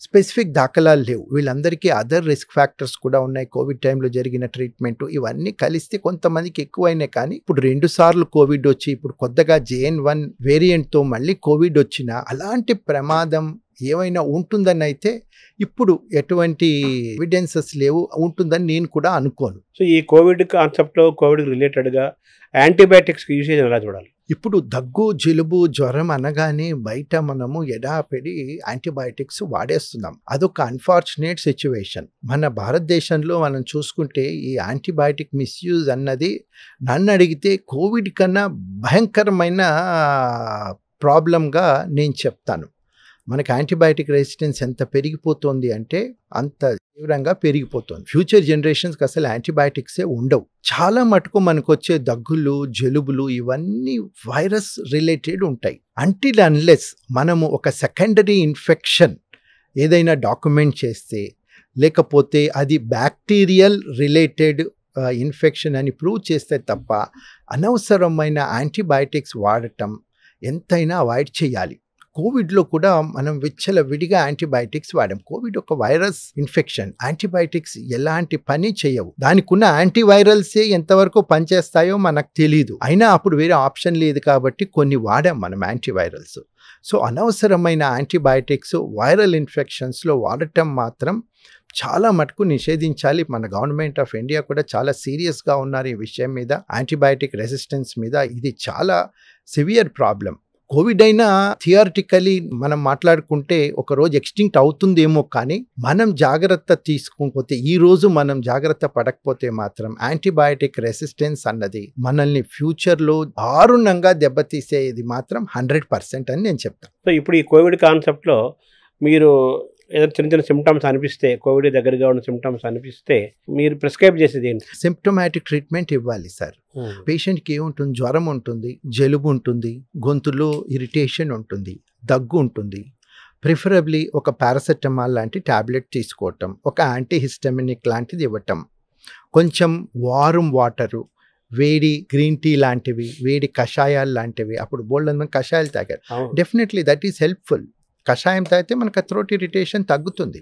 స్పెసిఫిక్ దాఖలాలు లేవు. వీళ్ళందరికీ అదర్ రిస్క్ ఫ్యాక్టర్స్ కూడా ఉన్నాయి. కోవిడ్ టైంలో జరిగిన ట్రీట్మెంట్ ఇవన్నీ కలిస్తే కొంతమందికి ఎక్కువైనాయి. కానీ ఇప్పుడు 2 సార్లు కోవిడ్ వచ్చి ఇప్పుడు కొత్తగా JN.1 వేరియంట్తో మళ్ళీ కోవిడ్ వచ్చిన అలాంటి ప్రమాదం ఏమైనా ఉంటుందని అయితే ఇప్పుడు ఎటువంటి ఎవిడెన్సెస్ లేవు, ఉంటుందని నేను కూడా అనుకోను. సో ఈ కోవిడ్ కాన్సెప్ట్లో కోవిడ్ రిలేటెడ్గా యాంటీబయాటిక్స్ యూసేజ్ ఎలా చూడాలి? ఇప్పుడు దగ్గు, జలుబు, జ్వరం అనగానే బయట మనము ఎడాపెడి యాంటీబయాటిక్స్ వాడేస్తున్నాం. అదొక అన్ఫార్చునేట్ సిచ్యువేషన్. మన భారతదేశంలో మనం చూసుకుంటే ఈ యాంటీబయాటిక్ మిస్యూజ్ అన్నది నన్ను అడిగితే కోవిడ్ కన్నా భయంకరమైన ప్రాబ్లంగా నేను చెప్తాను. మనకి యాంటీబయాటిక్ రెసిస్టెన్స్ ఎంత పెరిగిపోతుంది అంటే అంత తీవ్రంగా పెరిగిపోతుంది. ఫ్యూచర్ జనరేషన్స్కి అసలు యాంటీబయాటిక్సే ఉండవు. చాలా మటుకు మనకు వచ్చే దగ్గులు, జలుబులు ఇవన్నీ వైరస్ రిలేటెడ్ ఉంటాయి. అంటిల్ అన్లెస్ మనము ఒక సెకండరీ ఇన్ఫెక్షన్ ఏదైనా డాక్యుమెంట్ చేస్తే, లేకపోతే అది బ్యాక్టీరియల్ రిలేటెడ్ ఇన్ఫెక్షన్ అని ప్రూవ్ చేస్తే తప్ప అనవసరమైన యాంటీబయాటిక్స్ వాడటం ఎంతైనా అవాయిడ్ చేయాలి. కోవిడ్లో కూడా మనం విచ్చలవిడిగా యాంటీబయాటిక్స్ వాడాం. కోవిడ్ ఒక వైరస్ ఇన్ఫెక్షన్. యాంటీబయాటిక్స్ ఎలాంటి పని చేయవు. దానికి ఉన్న యాంటీవైరల్సే ఎంతవరకు పనిచేస్తాయో మనకు తెలియదు. అయినా అప్పుడు వేరే ఆప్షన్ లేదు కాబట్టి కొన్ని వాడాం మనం యాంటీవైరల్స్. సో అనవసరమైన యాంటీబయాటిక్స్ వైరల్ ఇన్ఫెక్షన్స్లో వాడటం మాత్రం చాలా మటుకు నిషేధించాలి. మన గవర్నమెంట్ ఆఫ్ ఇండియా కూడా చాలా సీరియస్గా ఉన్నారు ఈ విషయం మీద, యాంటీబయాటిక్ రెసిస్టెన్స్ మీద. ఇది చాలా సివియర్ ప్రాబ్లం. కోవిడ్ అయినా థియరిటికలీ మనం మాట్లాడుకుంటే ఒక రోజు ఎక్స్టింక్ట్ అవుతుందేమో, కానీ మనం జాగ్రత్త తీసుకోకపోతే, ఈ రోజు మనం జాగ్రత్త పడకపోతే మాత్రం యాంటీబయాటిక్ రెసిస్టెన్స్ అన్నది మనల్ని ఫ్యూచర్లో దారుణంగా దెబ్బతీసేది మాత్రం 100% అని నేను చెప్తాను. సో ఇప్పుడు ఈ కోవిడ్ కాన్సెప్ట్లో మీరు ఏదైనా చిన్న చిన్న సిమ్టమ్స్ అనిపిస్తే, కోవిడ్ దగ్గరగా ఉన్న సిమ్టమ్స్ అనిపిస్తే మీరు ప్రిస్క్రైబ్ చేసేది ఏంటి? సిమ్టమాటిక్ ట్రీట్మెంట్ ఇవ్వాలి సార్. పేషెంట్కి ఏముంటుంది? జ్వరం ఉంటుంది, జలుబు ఉంటుంది, గొంతులో ఇరిటేషన్ ఉంటుంది, దగ్గు ఉంటుంది. ప్రిఫరబ్లీ ఒక పారాసెటమాల్ లాంటి ట్యాబ్లెట్ తీసుకోవటం, ఒక యాంటీహిస్టమినిక్ లాంటిది ఇవ్వటం, కొంచెం వారం వాటరు, వేడి గ్రీన్ టీ లాంటివి, వేడి కషాయాలు లాంటివి. అప్పుడు బోల్డ్ కషాయాలు తాగారు. Definitely that is helpful. కషాయం తాగితే మనకు థ్రోట్ ఇరిటేషన్ తగ్గుతుంది.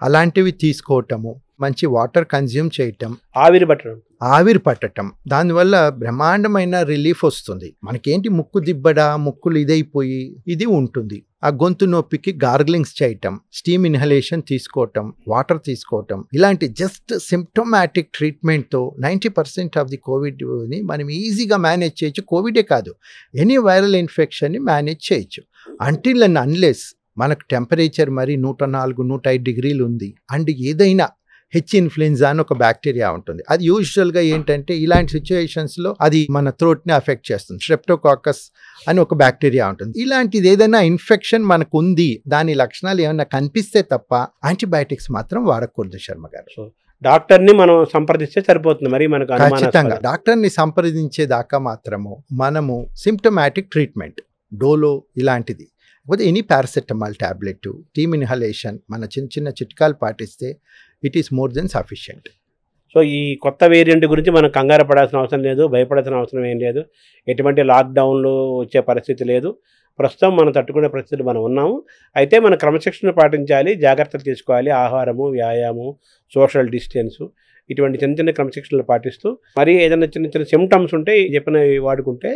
అలాంటివి తీసుకోవటము, మంచి వాటర్ కన్జ్యూమ్ చేయటం, ఆవిరి పట్టడం, దానివల్ల బ్రహ్మాండమైన రిలీఫ్ వస్తుంది. మనకేంటి ముక్కు దిబ్బడ, ముక్కులు ఇదైపోయి ఇది ఉంటుంది. ఆ గొంతు నొప్పికి గార్గ్లింగ్స్ చేయటం, స్టీమ్ ఇన్హలేషన్ తీసుకోవటం, వాటర్ తీసుకోవటం, ఇలాంటి జస్ట్ సిమ్టమాటిక్ ట్రీట్మెంట్తో 90% ఆఫ్ ది కోవిడ్ని మనం ఈజీగా మేనేజ్ చేయొచ్చు. కోవిడే కాదు, ఎనీ వైరల్ ఇన్ఫెక్షన్ని మేనేజ్ చేయొచ్చు. అంటిల్ అండ్ అన్లెస్ మనకు టెంపరేచర్ మరి 104, 105 డిగ్రీలు ఉంది అండ్ ఏదైనా ఇన్ఫ్లుయెన్జా అని ఒక బ్యాక్టీరియా ఉంటుంది. అది యూజువల్గా ఏంటంటే ఇలాంటి సిచ్యువేషన్స్లో అది మన థ్రోట్ని అఫెక్ట్ చేస్తుంది. స్ట్రెప్టోకాకస్ అని ఒక బ్యాక్టీరియా ఉంటుంది. ఇలాంటిది ఏదైనా ఇన్ఫెక్షన్ మనకు ఉంది, దాని లక్షణాలు ఏమైనా కనిపిస్తే తప్ప యాంటీబయాటిక్స్ మాత్రం వాడకూడదు శర్మ గారు. సో డాక్టర్ని మనం సంప్రదిస్తే సరిపోతుంది. మరి మనకు ఖచ్చితంగా డాక్టర్ని సంప్రదించేదాకా మాత్రము మనము సిమ్టమాటిక్ ట్రీట్మెంట్, డోలో ఇలాంటిది, లేకపోతే any paracetamol tablet, team inhalation, మన చిన్న చిన్న చిట్కాలు పాటిస్తే it is more than sufficient. So ఈ కొత్త వేరియంట్ గురించి మనం కంగారు పడాల్సిన అవసరం లేదు, భయపడాల్సిన అవసరం ఏం లేదు. ఎటువంటి లాక్డౌన్లు వచ్చే పరిస్థితి లేదు. ప్రస్తుతం మనం తట్టుకునే పరిస్థితులు మనం ఉన్నాము. అయితే మనం క్రమశిక్షణ పాటించాలి, జాగ్రత్తలు తీసుకోవాలి. ఆహారము, వ్యాయామం, సోషల్ డిస్టెన్సు, ఇటువంటి చిన్న చిన్న క్రమశిక్షణలు పాటిస్తూ మరి ఏదైనా చిన్న చిన్న సిమ్టమ్స్ ఉంటే చెప్పినవి వాడుకుంటే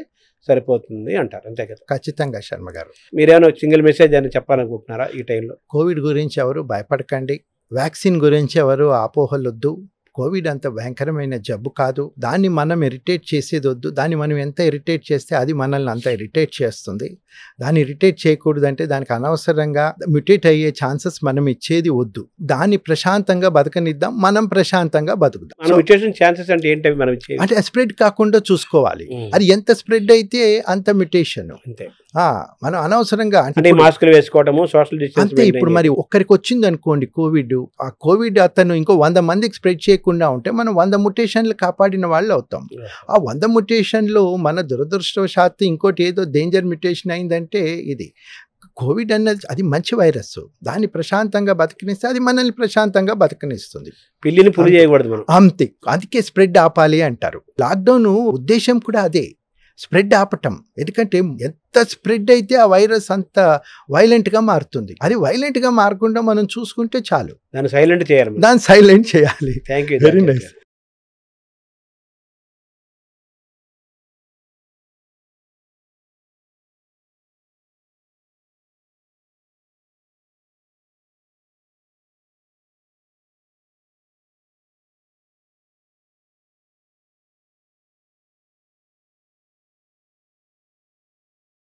సరిపోతుంది అంటారు. అంతే కదా? ఖచ్చితంగా శర్మ గారు. మీరేమైనా సింగిల్ మెసేజ్ అని చెప్పాలనుకుంటున్నారా ఈ టైంలో? కోవిడ్ గురించి ఎవరు భయపడకండి. వ్యాక్సిన్ గురించి ఎవరు ఆపోహలొద్దు. కోవిడ్ అంత భయంకరమైన జబ్బు కాదు. దాన్ని మనం ఇరిటేట్ చేసేది వద్దు. దాన్ని మనం ఎంత ఇరిటేట్ చేస్తే అది మనల్ని అంత ఇరిటేట్ చేస్తుంది. దాన్ని ఇరిటేట్ చేయకూడదంటే దానికి అనవసరంగా మ్యూటేట్ అయ్యే ఛాన్సెస్ మనం ఇచ్చేది వద్దు. దాన్ని ప్రశాంతంగా బతకనిద్దాం, మనం ప్రశాంతంగా బతుకుదాం. ఛాన్సెస్ అంటే ఏంటి? మనం అంటే స్ప్రెడ్ కాకుండా చూసుకోవాలి. అది ఎంత స్ప్రెడ్ అయితే అంత మ్యూటేషన్. అంతే. మనం అనవసరంగా అంటే మాస్కులు వేసుకోవడము, సోషల్ డిస్టెన్స్. అంతే. ఇప్పుడు మరి ఒక్కరికి వచ్చింది అనుకోండి కోవిడ్, ఆ కోవిడ్ అతను ఇంకో 100 మందికి స్ప్రెడ్ చేయకుండా ఉంటే మనం 100 మ్యుటేషన్లు కాపాడిన వాళ్ళు అవుతాం. ఆ 100 మ్యుటేషన్లో మన దురదృష్టవశాత్తు ఇంకోటి ఏదో డేంజర్ మ్యుటేషన్ అయిందంటే ఇది కోవిడ్ అన్నది అది మంచి వైరస్, దాన్ని ప్రశాంతంగా బతికినిస్తే అది మనల్ని ప్రశాంతంగా బతికినిస్తుంది. పిల్లిని పులి చేయకూడదు మనం. అంతే, అందుకే స్ప్రెడ్ ఆపాలి అంటారు. లాక్డౌన్ ఉద్దేశం కూడా అదే, స్ప్రెడ్ ఆపటం. ఎందుకంటే ఎంత స్ప్రెడ్ అయితే ఆ వైరస్ అంత వైలెంట్గా మారుతుంది. అది వైలెంట్గా మారకుండా మనం చూసుకుంటే చాలు. దాన్ని సైలెంట్ చేయాలి. దాన్ని సైలెంట్ చేయాలి. Thank you. Very nice.